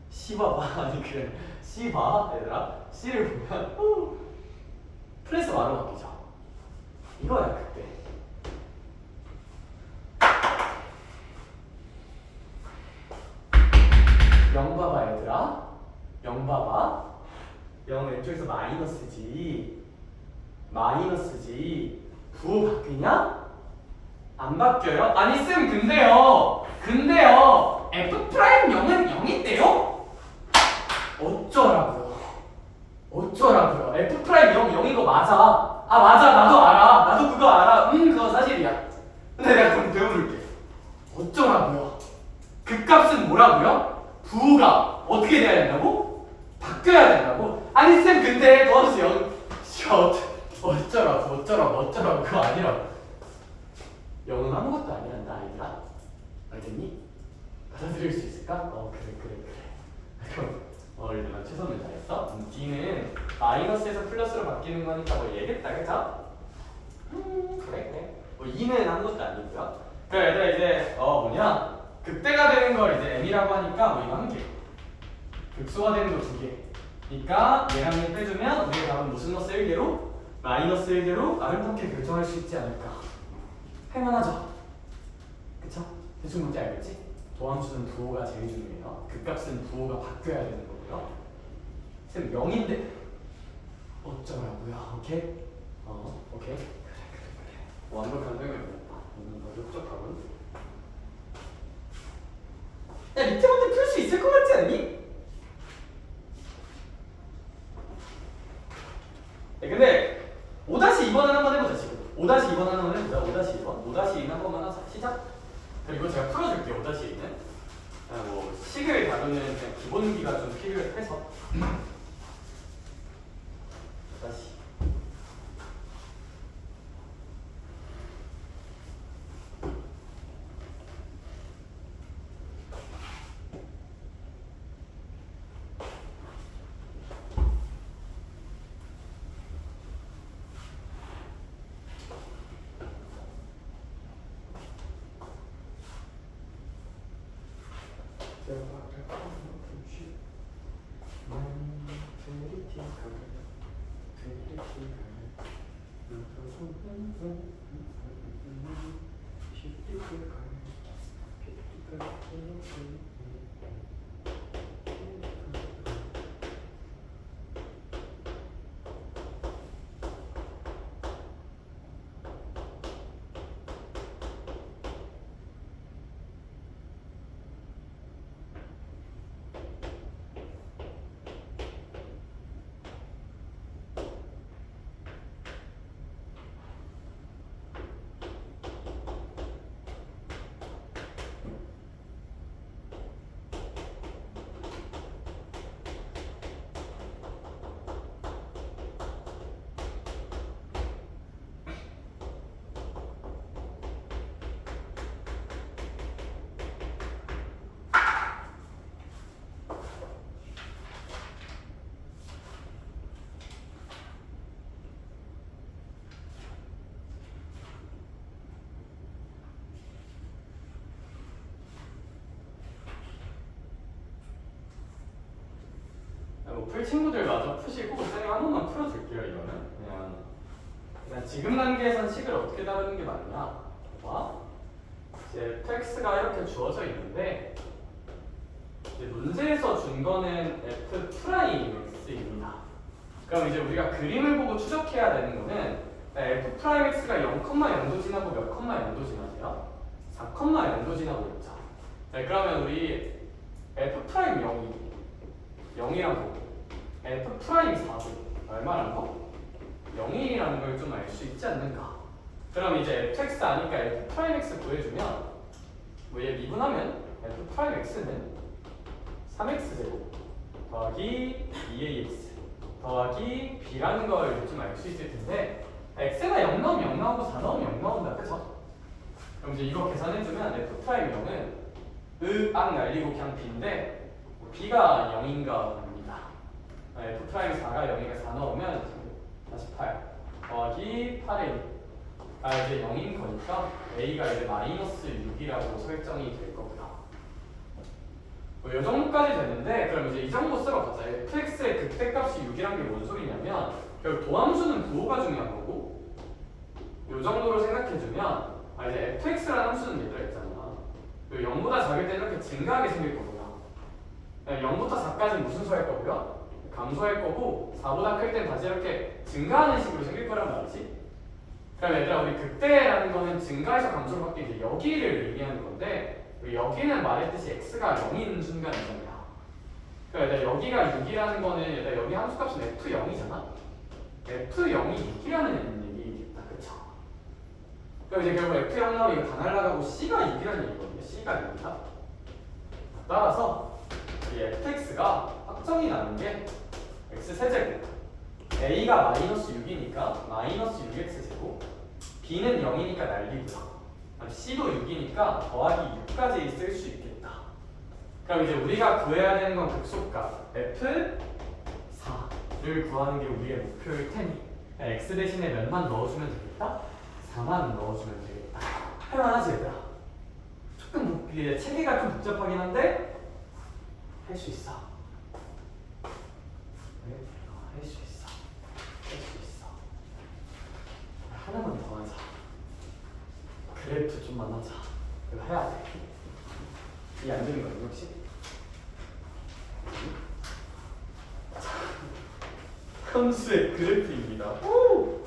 C 봐봐. 아니 그래. C 봐, 얘들아. C를 보면 플러스 마로 바뀌죠. 이거야 그때. 0 봐봐 얘들아. 0 봐봐. 0 왼쪽에서 마이너스지. 마이너스지. 부호 바뀌냐? 안 바뀌어요? 아니 쌤 근데요. F 프라임 0은 0인데요? 어쩌라고요? 어쩌라고요? F 프라임 0 0인 거 맞아. 아 맞아 나도 알아. 나도 그거 알아. 그거 사실이야. 근데 내가 그럼 배워줄게. 어쩌라고요? 그 값은 뭐라고요? 부호가 어떻게 돼야 된다고? 바뀌어야 된다고? 아니 쌤 근데 도와주세요. 어쩌라고 그거 아니라고. 0은 아무것도 아니란다 아이들아. 알겠니? 받아들일 수 있을까? 그래. 그럼 얘들아 최선을 다했어? D는 마이너스에서 플러스로 바뀌는 거니까 뭐 얘기했다 그죠? 그래. 2는 아무것도 아니고요. 그래 얘들아 이제 뭐냐? 극대가 되는 걸 이제 M이라고 하니까 뭐 이거 한 개. 극소가 되는 거 2개. 그러니까 얘랑 얘 빼주면 우리의 답은 무슨 넣었어? 1개로? 마이너스 1개로 아름답게 결정할 수 있지 않을까. 할만하죠? 그쵸? 대충 뭔지 알겠지? 도함수는 부호가 제일 중요해요. 극값은 부호가 바뀌어야 되는 거고요. 쌤 0인데 어쩌라고요? 오케이? 오케이? 그래. 완벽한 설명이었다. 오늘 더 촉촉하군. 야 밑에 문제 풀 수 있을 것 같지 않니? 네, 근데 5-2번을 한번 해보자 지금. 5-2번 한번 해보자. 5-2번. 5-2는 한 번만 하자. 시작. 그리고 제가 풀어줄게요. 5-2는. 뭐 식을 다루는 그냥 기본기가 좀 필요해서. 다시. 풀 친구들 마저 푸시고 쌤이 한 번만 풀어줄게요. 이거는 그냥 지금 단계에선 식을 어떻게 다루는 게 맞냐. 봐. 이제 fx가 이렇게 주어져 있는데 이제 문제에서 준 거는 f 프라임 x입니다. 그럼 이제 우리가 그림을 보고 추적해야 되는 거는 f 프라임 x가 0,0도 지나고 몇 0도 지나세요? 4,0도 지나고 있죠. 네, 그러면 우리 f 프라임 0이랑 보고 f 프라임 4도 얼마란 거? 0이라는 걸 좀 알 수 있지 않는가? 그럼 이제 fx 아니까 f 프라임 x 구해주면 뭐 얘 미분하면 f 프라임 x는 3x제곱 더하기 2ax 더하기 b라는 걸 좀 알 수 있을 텐데 x가 0 나오면 0 나오고 4 나오면 0 나온다. 그쵸? 그럼 이제 이거 계산해주면 f 프라임 0은 악 날리고 그냥 b인데 b가 0인가 봅니다. f 프라임 4가 0이니까 4 넣으면 48 더하기 8a 이제 0인 거니까 a가 이제 마이너스 6이라고 설정이 될 거고요. 뭐 이 정도까지 됐는데 그럼 이제 이 정도 쓰러 가자. fx의 극대값이 6이란 게 뭔 소리냐면 결국 도함수는 부호가 중요한 거고 이 정도로 생각해주면 이제 fx라는 함수는 얘들아 있잖아. 0보다 작을 때 이렇게 증가하게 생길 거고요. 0부터 4까지는 무슨 수 할 거고요? 감소할 거고 4보다 클 땐 다시 이렇게 증가하는 식으로 생길 거란 말이지. 그럼 얘들아 우리 극대라는 거는 증가해서 감소로 바뀌는 이제 여기를 의미하는 건데 여기는 말했듯이 x가 0인 순간이잖아요. 그러니까 얘들아 여기가 6이라는 거는 얘들아 여기 함수값은 f0이잖아. f0이 6이라는 얘기겠다. 그쵸? 그럼 이제 결국 f0 나오면 이거 다 날라가고 c가 6이라는 얘기거든요. c가 6이다. 따라서 이 fx가 확정이 나는 게 x 세제곱 a가 마이너스 6이니까 마이너스 6x제곱 b는 0이니까 날리고요. c도 6이니까 더하기 6까지 쓸 수 있겠다. 그럼 이제 우리가 구해야 되는 건 극소값 f4를 구하는 게 우리의 목표일 테니 x 대신에 몇만 넣어주면 되겠다? 4만 넣어주면 되겠다. 할만하지 얘들아? 조금 체계가 좀 복잡하긴 한데 할 수 있어. 할 수 있어. 할 수 있어. 하나만 더 하자. 그래프 좀만 하자. 이거 해야 돼. 이해 안 되는 거야, 혹시? 함수의 그래프입니다. 오!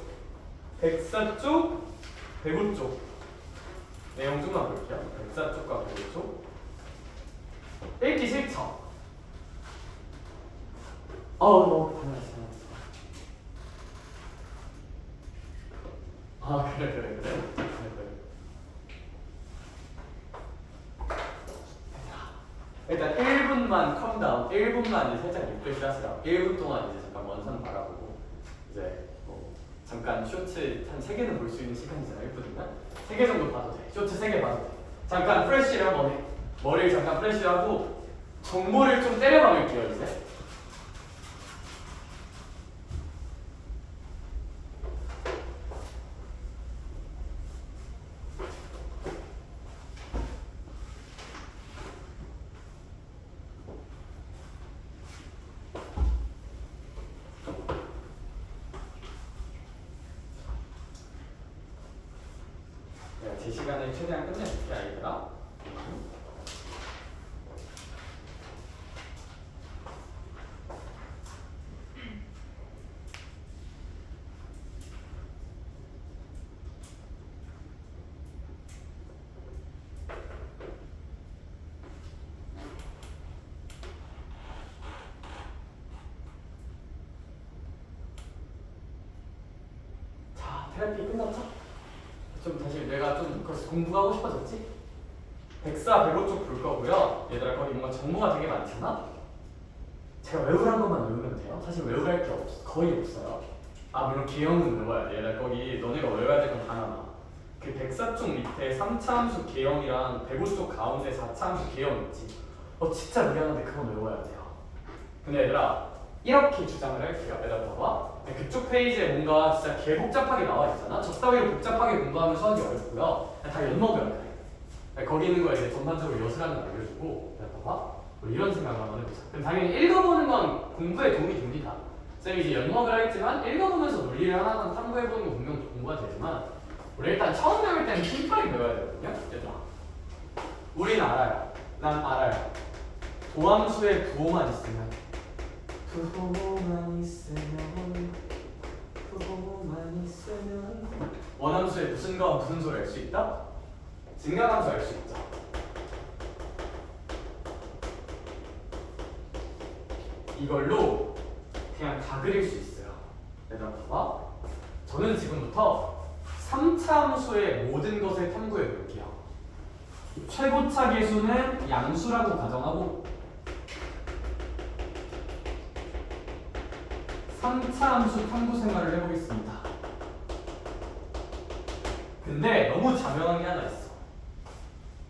104쪽, 105쪽. 내용 좀만 볼게요. 104쪽과 105쪽. 읽기 싫죠? 너무 당연하지. 그래. 일단 1분만 컴다운, 1분만 이제 살짝 리프레시 하시라고. 1분 동안 이제 잠깐 원산 바라보고 이제 잠깐 쇼츠 한 3개는 볼 수 있는 시간이잖아. 1분이면 3개 정도 봐도 돼. 쇼츠 3개 봐도 돼. 잠깐 프레쉬를 한번 해. 머리를 잠깐 프레쉬하고 정보를 좀 때려박을게요 이제. 제 시간을 최대한 끝내볼게요, 아이들아. 자, 테라피 끝났죠? 좀 다시 내가 좀 공부하고 싶어졌지? 104, 105쪽 볼 거고요. 얘들아 거기 뭔가 정보가 되게 많잖아? 제가 외우란 것만 외우면 돼요. 사실 외우할 게 거의 없어요. 물론 개형은 외워야 돼. 얘들아 거기 너네가 외워야 될 건 다 남아. 그 104쪽 밑에 3차 함수 개형이랑 105쪽 가운데 4차 함수 개형 있지? 진짜 미안한데 그건 외워야 돼요. 근데 얘들아 이렇게 주장을 할게요. 얘들아 봐봐. 그쪽 페이지에 뭔가 진짜 개 복잡하게 나와 있잖아. 저 따위로 복잡하게 공부하면 수학이 어렵고요. 다 엿먹어야 돼. 거기 있는 거 이제 전반적으로 엿을 하나 알려주고, 봐봐. 뭐 이런 생각을 한번 해보자. 그럼 당연히 읽어보는 건 공부에 도움이 됩니다. 쌤이 이제 엿먹을 하겠지만 읽어보면서 논리를 하나하나 탐구해보는 건 분명 공부가 되지만 우리 일단 처음 배울 때는 심플하게 배워야 되거든요. 얘들아 우린 알아요. 난 알아요. 도함수에 부호만 있으면 원함수의 무슨과 무슨 소리를 알 수 있다? 증가함수 알 수 있죠. 이걸로 그냥 다 그릴 수 있어요. 얘들아 봐봐. 저는 지금부터 3차 함수의 모든 것을 탐구해 볼게요. 최고차 계수는 양수라고 가정하고 3차 함수 탐구 생활을 해보겠습니다. 근데 너무 자명한 게 하나 있어.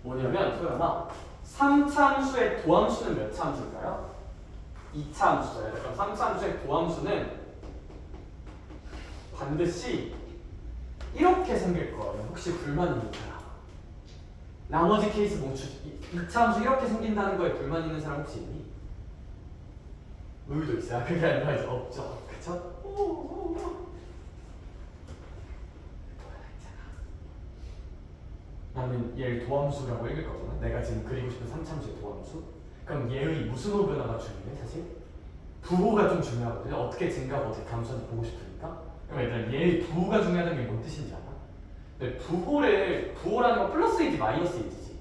뭐냐면 소연아 3차 함수의 도함수는 몇 차 함수일까요? 2차 함수죠. 그럼 3차 함수의 도함수는 반드시 이렇게 생길 거예요. 혹시 불만 있는 사람? 나머지 케이스 멈추. 2차 함수 이렇게 생긴다는 거에 불만 있는 사람 혹시 있니? 의도 있어요. 그게 아니라 이제 없죠. 그쵸? 나는 얘를 도함수라고 읽을 거잖아. 내가 지금 그리고 싶은 3차 함수의 도함수. 그럼 얘의 무슨 호 변화가 중요해 사실? 부호가 좀 중요하거든요. 어떻게 증가하고 어떻게 감소하는지 보고 싶으니까. 그럼 얘들아 얘의 부호가 중요하다는 게 뭔 뜻인지 알아? 근데 부호라는 건 플러스이지 마이너스이지.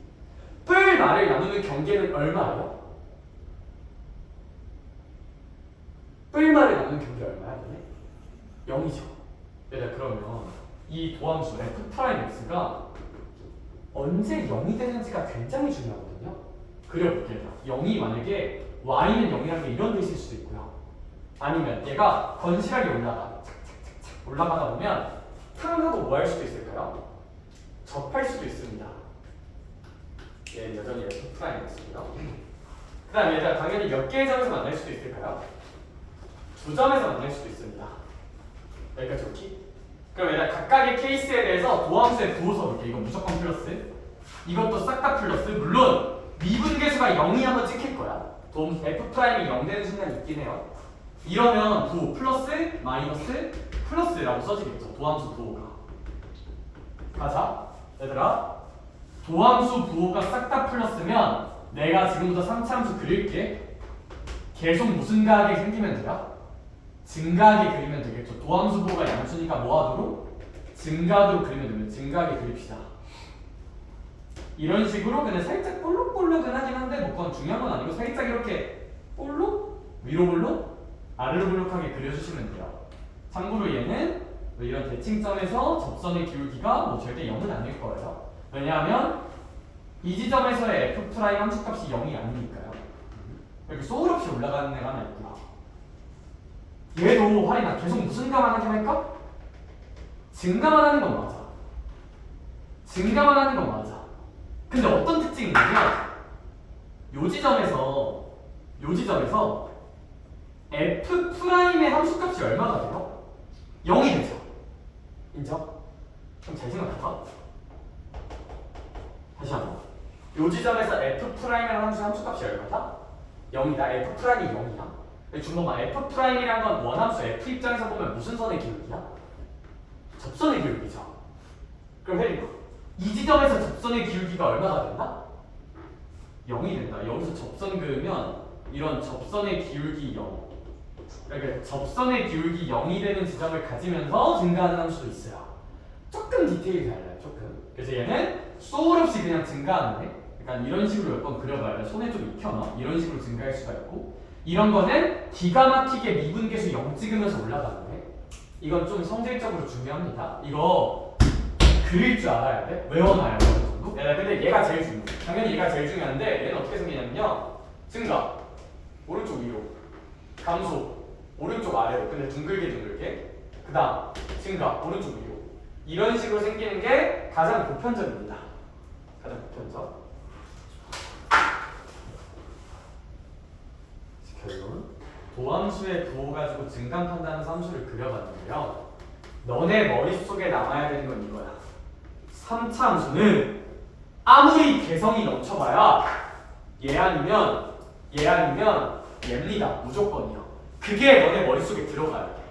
뿔 말을 나누는 경계는 얼마예요? 뿔 말을 나누는 경계 얼마야? 너네? 0이죠. 얘들아 그러면 이 도함수 f'x가 언제 0이 되는지가 굉장히 중요하거든요. 그려볼게요. 0이 만약에 y는 0이라는 게 이런 데 있을 수도 있고요. 아니면 얘가 건실하게 올라가다 보면 탕 하고 뭐 할 수도 있을까요? 접할 수도 있습니다. 얘는 여전히 f'x고요. 그 다음에 얘가 당연히 몇 개의 점에서 만날 수도 있을까요? 2점에서 만날 수도 있습니다. 여기까지 오케이? 그럼 얘가 각각의 케이스에 대해서 도함수의 부호 써볼게. 이거 무조건 플러스. 이것도 싹 다 플러스. 물론 미분계수가 0이 한번 찍힐 거야. 도함수 f'이 0 되는 순간이 있긴 해요. 이러면 부호 플러스 마이너스 플러스라고 써지겠죠. 도함수 부호가. 가자. 얘들아 도함수 부호가 싹 다 플러스면 내가 지금부터 3차 함수 그릴게. 계속 무슨 가하게 생기면 돼요? 증가하게 그리면 되겠죠. 도함수 부호가 양수니까 뭐하도록? 증가하도록 그리면 되면 증가하게 그립시다. 이런 식으로 그냥 살짝 볼록볼록은 하긴 한데 뭐 그건 중요한 건 아니고 살짝 이렇게 볼록? 위로 볼록? 아래로 볼록하게 그려주시면 돼요. 참고로 얘는 이런 대칭점에서 접선의 기울기가 뭐 절대 0은 아닐 거예요. 왜냐하면 이 지점에서의 f' 함수값이 0이 아니니까요. 이렇게 소울 없이 올라가는 애가 하나 있고요. 얘도 할인아 계속 무슨 가만 하긴 할까? 증가만 하는 건 맞아. 증가만 하는 건 맞아. 근데 어떤 특징이 있냐면 요 지점에서 f'의 함수값이 얼마가 돼요? 0이 되죠. 인정? 그럼 잘 생각해봐. 다시 한번. 요 지점에서 f'의 함수값이 얼마다? 0이다. f'이 0이야. 준범아, f'이란 건 원함수 f 입장에서 보면 무슨 선의 기울기야? 접선의 기울기죠. 그럼 혜린아, 이 지점에서 접선의 기울기가 얼마가 된다? 0이 된다. 여기서 접선 그으면 이런 접선의 기울기 0. 그러니까 접선의 기울기 0이 되는 지점을 가지면서 증가하는 함수도 있어요. 조금 디테일이 달라요. 조금. 그래서 얘는 소울 없이 그냥 증가하는 애. 그러니까 이런 식으로 몇 번 그려봐야 돼. 손에 좀 익혀놔. 이런 식으로 증가할 수가 있고, 이런 거는 기가 막히게 미분계수 0 찍으면서 올라가는 애. 이건 좀 성질적으로 중요합니다. 이거 그릴 줄 알아야 돼. 외워놔야 돼. 어느 정도. 근데 얘가 제일 중요해. 당연히 얘가 제일 중요한데 얘는 어떻게 생기냐면요. 증가. 오른쪽 위로. 감소. 오른쪽 아래로. 근데 둥글게. 그 다음 증가. 오른쪽 위로. 이런 식으로 생기는 게 가장 보편적입니다. 가장 보편적. 결론. 도함수의 부호 가지고 증감 판단하는 함수를 그려봤는데요. 너네 머릿속에 남아야 되는 건 이거야. 3차 함수는 아무리 개성이 넘쳐봐야 얘 아니면 얘입니다. 무조건이요. 그게 너네 머릿속에 들어가야 돼.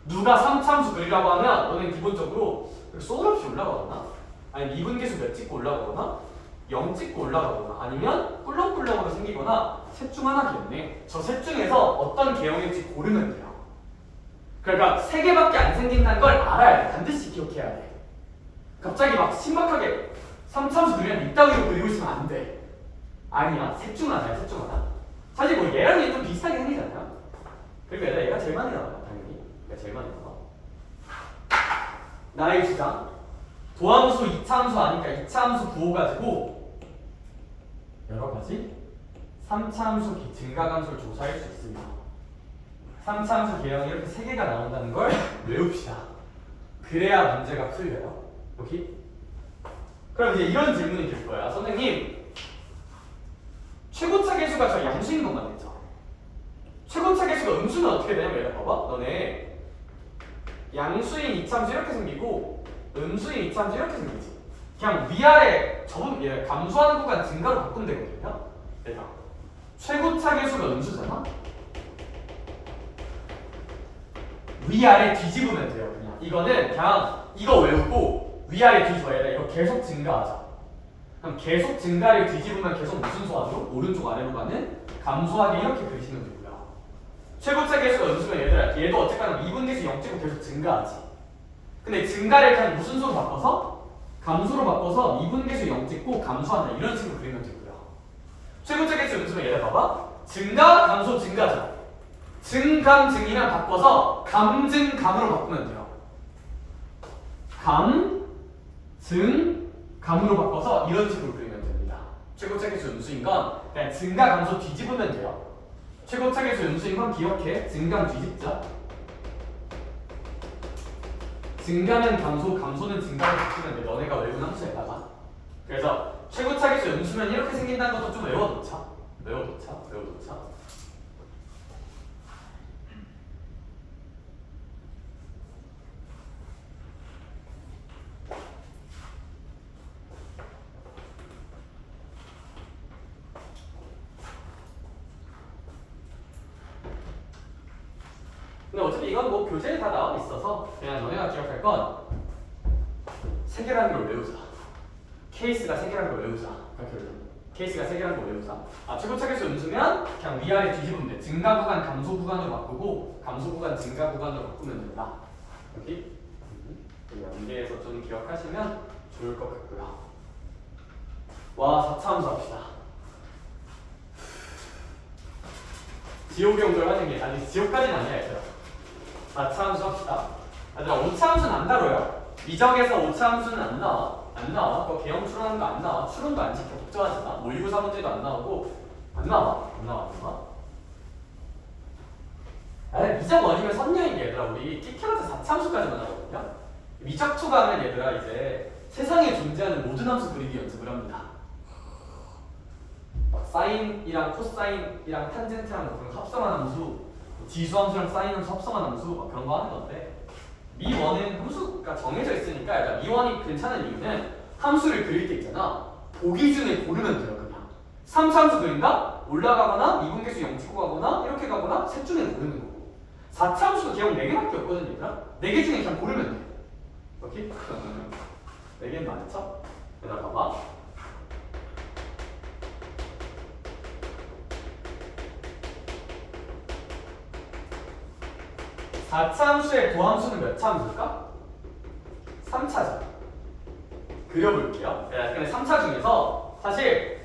누가 3차 함수 그리라고 하면 너는 기본적으로 소울 없이 올라가거나 아니 미분계수 몇 찍고 올라가거나 0 찍고 올라가거나 아니면 꿀렁꿀렁으로 생기거나 셋 중 하나겠네. 저 셋 중에서 어떤 개형일지 고르면 돼요. 그러니까 3개밖에 안 생긴다는 걸 알아야 돼. 반드시 기억해야 돼. 갑자기 막 신박하게 3차함수 그리면 이따위로 그리고 있으면 안 돼. 아니야. 셋 중 하나야. 셋 중 하나. 사실 뭐 얘랑 얘 좀 비슷하게 생기잖아요. 그리고 얘가 제일 많이 나와요. 당연히. 얘가 제일 많이 나와. 나의 주장. 도함수 2차 함수 아니까 2차 함수 부호 가지고 여러 가지 3차 함수 증가감소를 조사할 수 있습니다. 3차 함수 개형이 이렇게 3개가 나온다는 걸 외웁시다. 그래야 문제가 풀려요. 오케이? 그럼 이제 이런 질문이 들 거야. 선생님, 최고차 계수가 저 양수인 것만 했죠? 최고차 계수가 음수는 어떻게 되냐면 얘가 봐봐. 너네 양수인 이차함수 이렇게 생기고 음수인 이차함수 이렇게 생기지. 그냥 위아래 저분 얘 감소하는 구간 증가로 바꾸면 되거든요. 얘가 최고차 계수가 음수잖아. 위아래 뒤집으면 돼요. 그냥 이거는 그냥 이거 외우고 위아래 뒤집어야 돼. 이거 계속 증가하자. 그럼 계속 증가를 뒤집으면 계속 무슨 수학으로? 오른쪽 아래로 가는 감소하게 이렇게 그리시면 되고요. 최고차 계수가 음수면 얘들아 얘도 어쨌거나 미분계수 0찍고 계속 증가하지. 근데 증가를 그냥 무슨 수로 바꿔서? 감소로 바꿔서 미분계수 0찍고 감소한다. 이런 식으로 그리면 되고요. 최고차 계수 음수면 얘들 봐봐. 증가, 감소, 증가죠. 증감, 증이랑 바꿔서 감증, 감으로 바꾸면 돼요. 감, 증, 감으로 바꿔서 이런 식으로 그리면 됩니다. 최고차 계수 음수인 건 그냥 증가, 감소 뒤집으면 돼요. 최고차 계수 음수인 건 기억해. 증감 뒤집자. 증가는 감소, 감소는 증가로 바꾸면 돼. 너네가 외운 함수에다가. 그래서 최고차 계수 음수면 이렇게 생긴다는 것도 좀 외워놓자. 외워놓자. 근데 어차피 이건 뭐 교재에 다 나와 있어서 그냥 너네가 기억할 건 세 개라는 걸 외우자. 케이스가 세 개라는 걸 외우자. 케이스가 세 개라는 걸 외우자. 최고차 계수 음수면 그냥 위아래 뒤집으면 돼. 증가 구간 감소 구간으로 바꾸고 감소 구간 증가 구간으로 바꾸면 된다. 여기 연계해서 좀 기억하시면 좋을 것 같고요. 와, 4차 함수 합시다. 지옥의 용도를 하는 게 아니 지옥까지는 아니야 얘들아. 4차 함수 합시다. 얘들아 5차 함수는 안 다뤄요. 미적에서 5차 함수는 안 나와. 그거 개형 추론하는 거 안 나와. 추론도 안 시켜. 걱정하지 마. 모의고사 문제도 안 나오고 안 나와. 미적 원이면 선녀인 게 얘들아 우리 끼켜봤자 4차 함수까지만 하거든요. 미적 투과하면 얘들아 이제 세상에 존재하는 모든 함수 그리기 연습을 합니다. 사인이랑 코사인이랑 탄젠트랑 그런 거 합성한 함수, 지수함수랑 사인함수 합성한 함수 막 그런 거 하는 건데 미원은 함수가 정해져 있으니까 약간 미원이 괜찮은 이유는 함수를 그릴 때 있잖아. 보기 중에 고르면 돼요. 그냥 3차 함수 그린다? 올라가거나 미분계수 0 찍고 가거나 이렇게 가거나 셋 중에 고르는 거고 4차 함수가 개형 4개밖에 없거든 얘들아. 4개 중에 그냥 고르면 돼. 오케이? 4개는 많죠? 얘들아 봐봐. 4차 함수의 도함수는 몇 차 함수일까? 3차죠. 그려볼게요. 근데 3차 중에서 사실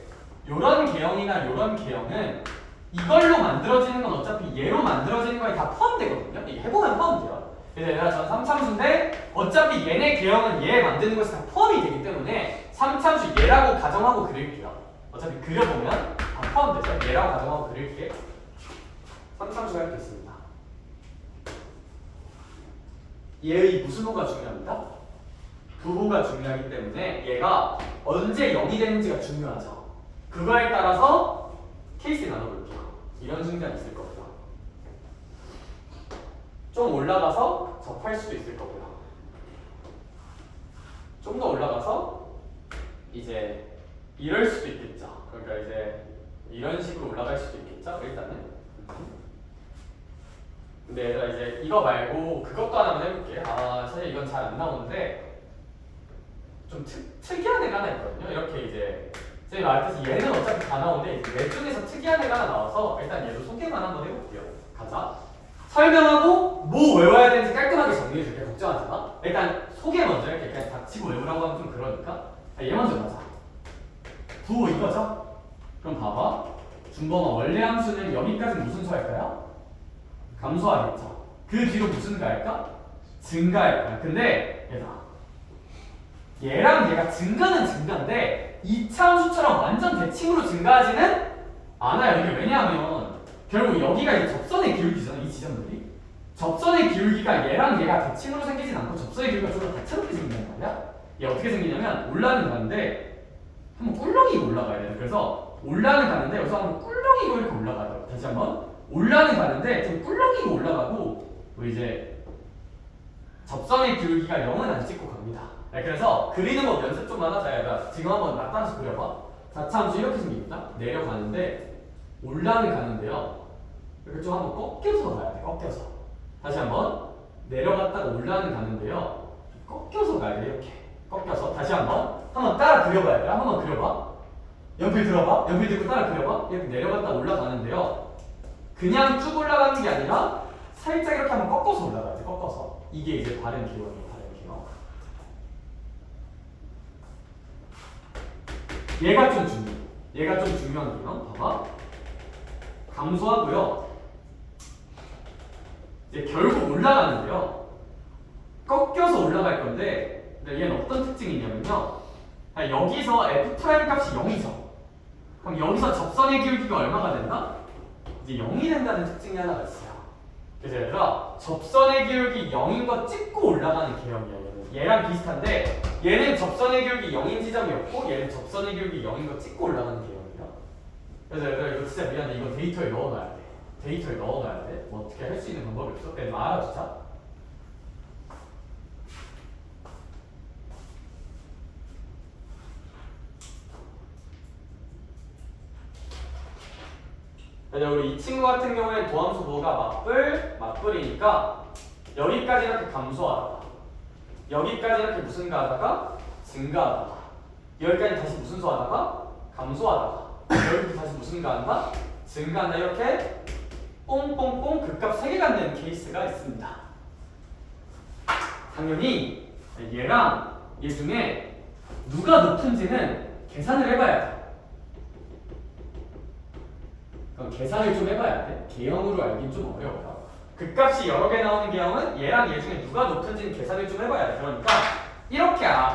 요런 개형이나 요런 개형은 이걸로 만들어지는 건 어차피 얘로 만들어지는 거에 다 포함되거든요. 이게 해보면 포함돼요. 그래서 얘들아 전 3차 함수인데 어차피 얘네 개형은 얘 만드는 것이 다 포함이 되기 때문에 3차 함수 얘라고 가정하고 그릴게요. 어차피 그려보면 다 포함되죠. 얘라고 가정하고 그릴게. 3차 함수가 이렇게 있습니다. 얘의 무슨 호가 중요합니다? 부호가 중요하기 때문에 얘가 언제 0이 되는지가 중요하죠. 그거에 따라서 케이스 나눠볼게요. 이런 순간 있을 거고요. 좀 올라가서 접할 수도 있을 거고요. 좀 더 올라가서 이제 이럴 수도 있겠죠. 그러니까 이제 이런 식으로 올라갈 수도 있겠죠. 일단은. 근데 얘들아 이제 이거 말고 그것도 하나만 해볼게. 사실 이건 잘 안 나오는데 좀 특이한 애가 하나 있거든요. 이렇게 이제 제가 말했듯이 얘는 어차피 다 나오는데 얘 중에서 특이한 애가 하나 나와서 일단 얘도 소개만 한번 해볼게요. 가자. 설명하고 뭐 외워야 되는지 깔끔하게 정리해줄게. 걱정하지 마. 일단 소개 먼저 할게. 그냥 닥치고 외우라고 하면 좀 그러니까 얘 먼저 가자. 부호 이거죠? 그럼 봐봐. 준범아 원래 함수는 여기까지는 무슨 수 할까요? 감소하겠죠. 그 뒤로 무슨 가 할까? 증가할 거야. 근데 얘랑 얘가 증가는 증가인데 2차 함수처럼 완전 대칭으로 증가하지는 않아요. 이게 왜냐하면 결국 여기가 이제 접선의 기울기잖아. 이 지점들이 접선의 기울기가 얘랑 얘가 대칭으로 생기진 않고 접선의 기울기가 좀 더 다채롭게 생긴단 말이야. 얘 어떻게 생기냐면 올라는 가는데 한번 꿀렁이고 올라가야 돼. 그래서 올라는 가는데 여기서 한번 꿀렁이고 이렇게 올라가요. 다시 한번 올라는 가는데 좀 꿀렁이고 올라가고 뭐 이제 접선의 기울기가 0은 안 찍고 갑니다. 네, 그래서 그리는 거 연습 좀만 하자. 얘들아. 지금 한번 나타나서 그려봐. 자차함수 이렇게 생깁니다. 내려가는데 올라는 가는데요. 이렇게 좀 한번 꺾여서 가야 돼. 꺾여서. 다시 한번 내려갔다가 올라는 가는데요. 꺾여서 가야 돼. 이렇게 꺾여서. 다시 한번 따라 그려봐야 돼. 한 번만 그려봐. 연필 들어봐. 연필 들고 따라 그려봐. 이렇게 내려갔다 올라가는데요. 그냥 쭉 올라가는 게 아니라 살짝 이렇게 한번 꺾어서 올라가야 돼. 꺾어서. 이게 이제 바른 기억이에요. 바른 기억. 얘가 좀 중요해. 얘가 좀 중요한 기억. 봐봐. 감소하고요. 이제 결국 올라가는데요. 꺾여서 올라갈 건데 얘는 어떤 특징이 있냐면요. 여기서 f' 값이 0이죠. 그럼 여기서 접선의 기울기가 얼마가 된다? 이제 0이 된다는 특징이 하나가 있어요. 그래서 얘들아 접선의 기울기 0인 거 찍고 올라가는 개념이야. 얘랑 비슷한데 얘는 접선의 기울기 0인 지점이 없고 얘는 접선의 기울기 0인 거 찍고 올라가는 개념이야. 그래서 얘들아 이거 진짜 미안해. 이거 데이터에 넣어놔야 돼. 데이터에 넣어놔야 돼. 뭐 어떻게 할 수 있는 방법이 없어? 그냥 알아주자. 우리 이 친구 같은 경우에는 도함수 도가 맞불이니까 여기까지 이렇게 감소하다가 여기까지 이렇게 무슨 가하다가 증가하다가 여기까지 다시 무슨 소하다가 감소하다가 여기까지 다시 무슨 가한다 증가한다 이렇게 뽕뽕뽕 극값 3개가 되는 케이스가 있습니다. 당연히 얘랑 얘 중에 누가 높은지는 계산을 해봐야 돼. 계산을 좀 해봐야 돼. 개형으로 알긴 좀 어려워요. 극값이 여러 개 나오는 개형은 얘랑 얘 중에 누가 높은지는 계산을 좀 해봐야 돼. 그러니까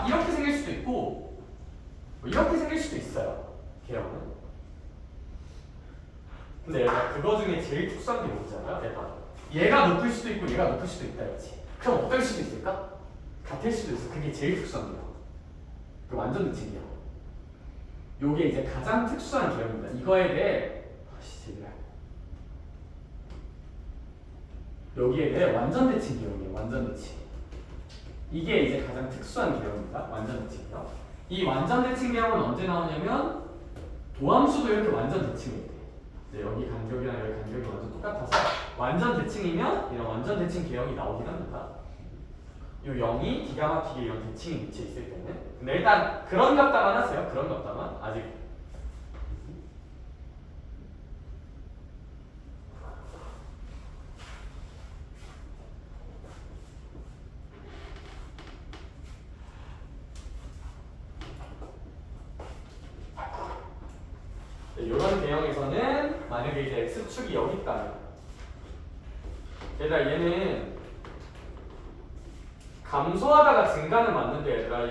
이렇게 생길 수도 있고 뭐 이렇게 생길 수도 있어요. 개형은. 근데 얘가 그거 중에 제일 특수한 게 뭔지 알아요? 얘가 높을 수도 있고 얘가 높을 수도 있다 했지. 그럼 어떨 수도 있을까? 같을 수도 있어. 그게 제일 특수한 개형. 그 완전 대칭 개형. 요게 이제 가장 특수한 개형입니다. 이거에 대해 여기에 대해 완전 대칭 개형이에요. 완전 대칭. 이게 이제 가장 특수한 개형입니다. 완전 대칭 개형. 이 완전 대칭 개형은 언제 나오냐면 도함수도 이렇게 완전 대칭이 돼. 여기 간격이랑 여기 간격이 완전 똑같아서 완전 대칭이면 이런 완전 대칭 개형이 나오긴 합니다. 이 0이 기가 막히게 이런 대칭이 위치해 있을 때는. 근데 일단 그런 값다만 하세요. 그런 값다만 아직. 이런 개형에서는 만약에 이제 x축이 여기 있다면 얘들아 얘는 감소하다가 증가는 맞는데 얘들아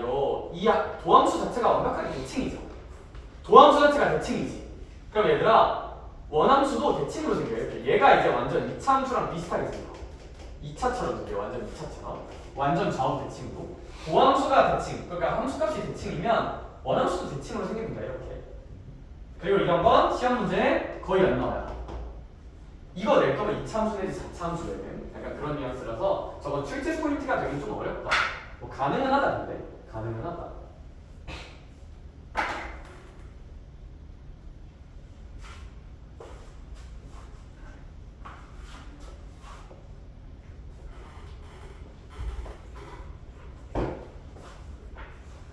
이 도함수 자체가 완벽하게 대칭이죠. 도함수 자체가 대칭이지. 그럼 얘들아 원함수도 대칭으로 생겨요. 얘가 이제 완전 2차 함수랑 비슷하게 생겨. 2차처럼 생겨. 완전 2차처럼. 완전 좌우 대칭으로. 도함수가 대칭. 그러니까 함수값이 대칭이면 원함수도 대칭으로 생깁니다. 이렇게. 그리고 이런 건 시험 문제에 거의 안 나와요. 이거 낼 거면 2차 함수 내지 4차 함수 내는 약간 그런 뉘앙스라서 저건 출제 포인트가 되긴 좀 어렵다. 뭐 가능은 하다 근데 가능은 하다.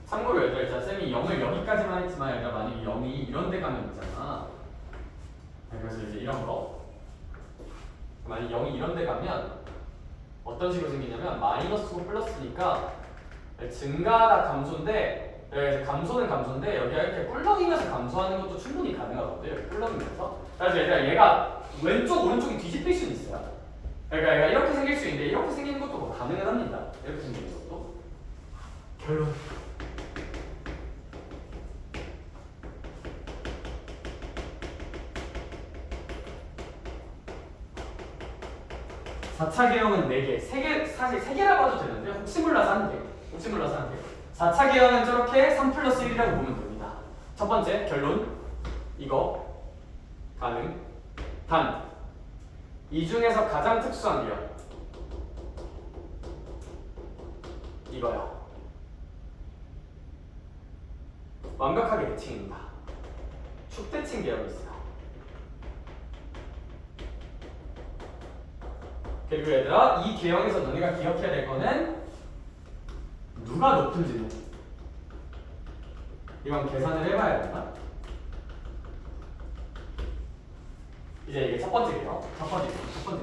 참고로 얘들아 일단 쌤이 0을 여기까지만 했지만 얘들아 만약에 0이 이런 데 가면 있잖아. 그래서 이제 이런 거 만약 0이 이런 데 가면 어떤 식으로 생기냐면 마이너스고 플러스니까 증가하다 감소인데 감소는 감소인데 여기가 이렇게 꿀렁이면서 감소하는 것도 충분히 가능하거든요. 이렇게 꿀렁이면서. 그래서 얘가 왼쪽 오른쪽이 뒤집힐 수는 있어요. 그러니까 얘가 이렇게 생길 수 있는데 이렇게 생기는 것도 뭐 가능은 합니다. 이렇게 생기는 것도. 결론. 사 4차 개형은 4개, 3개, 사실 3개라고 해도 되는데 혹시 몰라서 1개, 혹시 몰라서 1개. 4차 개형은 저렇게 3 플러스 1이라고 보면 됩니다. 첫 번째 결론, 이거 가능, 단 이 중에서 가장 특수한 기억 이거요. 완벽하게 대칭입니다. 축대칭 계열이 있어요. 그리고 얘들아, 이 계형에서 너네가 기억해야 될 거는 누가 높은지는 이건 계산을 해봐야 된다. 이제 이게 첫 번째 계형, 첫 번째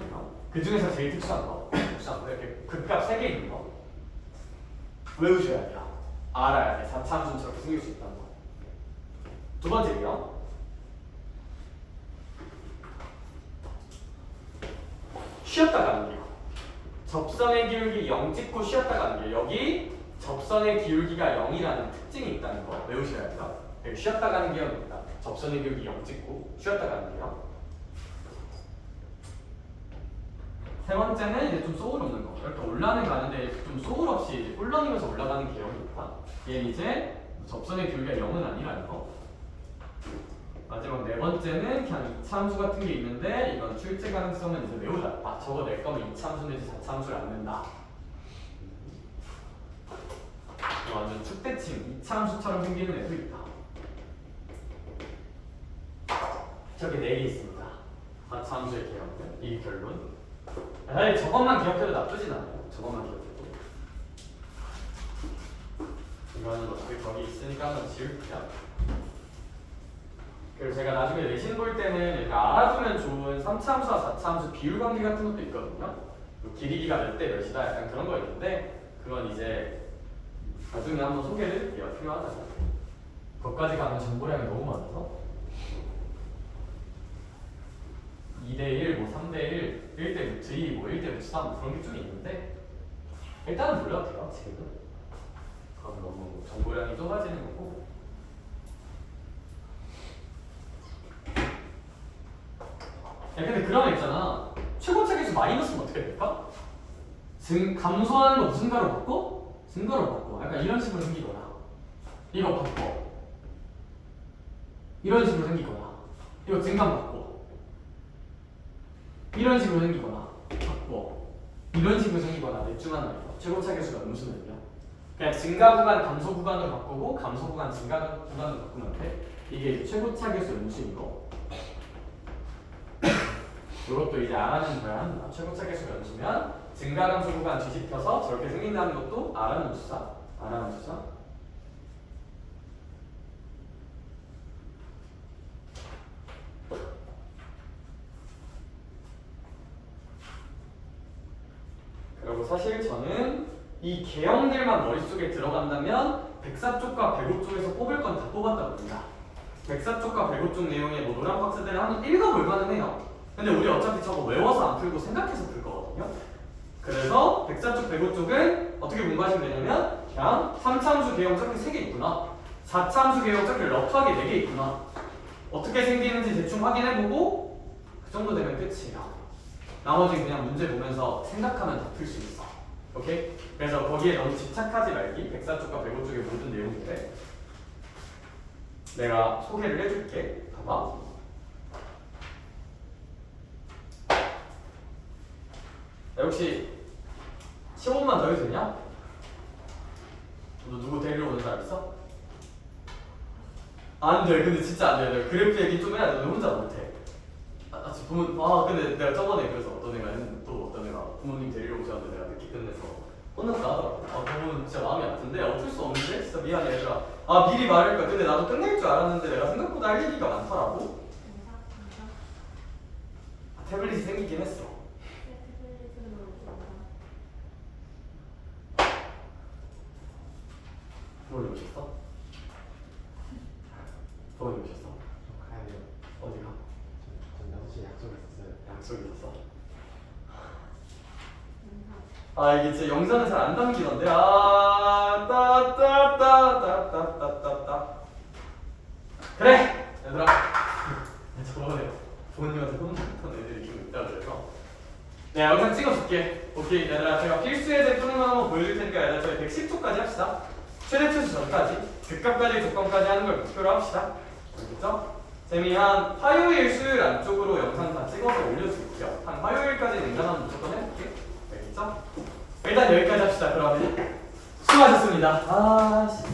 계형. 그 중에서 제일 특수한 거 이렇게 극값 3개 있는 거 외우셔야 돼요. 알아야 돼. 4차함수는 저렇게 생길 수 있다는 거. 두 번째 계형, 쉬었다 가는 기억. 접선의 기울기 0 찍고 쉬었다 가는 기억. 여기 접선의 기울기가 0이라는 특징이 있다는 거 외우셔야 돼요. 여기 쉬었다 가는 기억이 있다. 접선의 기울기 0 찍고 쉬었다 가는 기억. 세 번째는 이제 좀 소울 없는 거. 이렇게 올라는 가는데 좀 소울 없이 꿀렁이면서 올라가는 기억이 있다. 얘는 이제 접선의 기울기가 0은 아니라는 거. 마지막 네 번째는 그냥 2차함수 같은 게 있는데 이건 출제 가능성은 이제 매우 낮다. 저거 낼 거면 2차함수 내지 4차함수를 안 낸다. 완전 축대칭 2차함수처럼 생기는 애도 있다. 저게 4개 있습니다. 4차함수의 개형들. 이게 결론. 사실 저것만 기억해도 나쁘진 않아요. 저것만 기억해도. 이거는 어차피 거기 있으니까 한번 지울게요. 그리고 제가 나중에 내신 볼 때는 이렇게 알아두면 좋은 3차함수와 4차함수 비율 관계 같은 것도 있거든요. 길이가 몇 대 몇이다 약간 그런 거 있는데 그건 이제 나중에 한번 소개를 드릴게요. 필요하다고. 거기까지 가면 정보량이 너무 많아서 2대1, 뭐 3대1, 1대 루트 2, 뭐 1대 루트 3 그런 게 좀 있는데 일단은 몰라도 돼요. 지금은 그건 너무 정보량이 좁아지는 거고. 야, 근데 그러면 있잖아. 최고차 계수 마이너스면 어떻게 될까? 감소하는 거 무슨 가로 바꿔? 증가로 바꿔. 약간 이런 식으로 생기거나 이거 바꿔. 이런 식으로 생기거나 이거 증감 바꿔. 이런 식으로 생기거나 바꿔. 이런 식으로 생기거나 넷 중 하나예요. 최고차 계수가 음수는요. 그냥 증가 구간 감소 구간으로 바꾸고 감소 구간 증가 구간으로 바꾸면 돼. 이게 최고차 계수 음수인 거. 이것도 이제 알아는 둬야 한다. 최고차 계수가 음수면 증가 감소 구간 뒤집혀서 저렇게 생긴다는 것도 알아는 수사. 알아는 수사. 그리고 사실 저는 이 개형들만 머릿속에 들어간다면 104쪽과 105쪽에서 뽑을 건 다 뽑았다고 봅니다. 104쪽과 105쪽 내용의 뭐 노란 박스들을 한번 읽어볼 만은 해요. 근데 우리 어차피 저거 외워서 안 풀고 생각해서 풀 거거든요. 그래서 104쪽, 105쪽은 어떻게 공부하시면 되냐면 그냥 3차함수 개형 짝이 3개 있구나. 4차함수 개형 짝이 러프하게 4개 있구나. 어떻게 생기는지 대충 확인해보고 그 정도 되면 끝이에요. 나머지는 그냥 문제 보면서 생각하면 다 풀 수 있어. 오케이? 그래서 거기에 너무 집착하지 말기. 104쪽과 105쪽의 모든 내용들에 내가 소개를 해줄게. 봐봐. 야, 혹시 15분만 더 해도 되냐? 너 누구 데리러 오는 사람 있어? 안 돼. 근데 진짜 안 돼. 내가 그래프 얘기 좀 해야 돼. 너 혼자 못해. 근데 내가 저번에 그래서 어떤 애가 했는데 또 어떤 애가 부모님 데리러 오셨는데 내가 늦게 끝내서 혼났다 하더라고. 너무 진짜 마음이 아픈데 어쩔 수 없는데 진짜 미안해 얘들아. 미리 말할까. 근데 나도 끝낼 줄 알았는데 내가 생각보다 할 얘기가 많더라고. 태블릿이 생기긴 했어. 부모님 오셨어? 부모님 오셨어? 가야 돼요. 어디가? 전 6시에 약속 있었어요. 약속이 있었어? 이게 진짜 영상은 잘 안 담기던데. 따따따따따따따따. 그래! 얘들아. 저번에 부모님한테 혼났던 애들이 좀 있다 그래서 내가 영상 찍어줄게. 오케이 얘들아, 제가 필수 예제 푸는 거 한번 보여줄 테니까 얘들아 저희 110초까지 합시다. 최대 최소 전까지 극값까지 조건까지 하는 걸 목표로 합시다. 알겠죠? 쌤이 한 화요일, 수요일 안쪽으로 영상 다 찍어서 올려드릴게요. 한 화요일까지 냉장하면 무조건 해볼게. 알겠죠? 일단 여기까지 합시다. 그러면 수고하셨습니다. 아, 씨.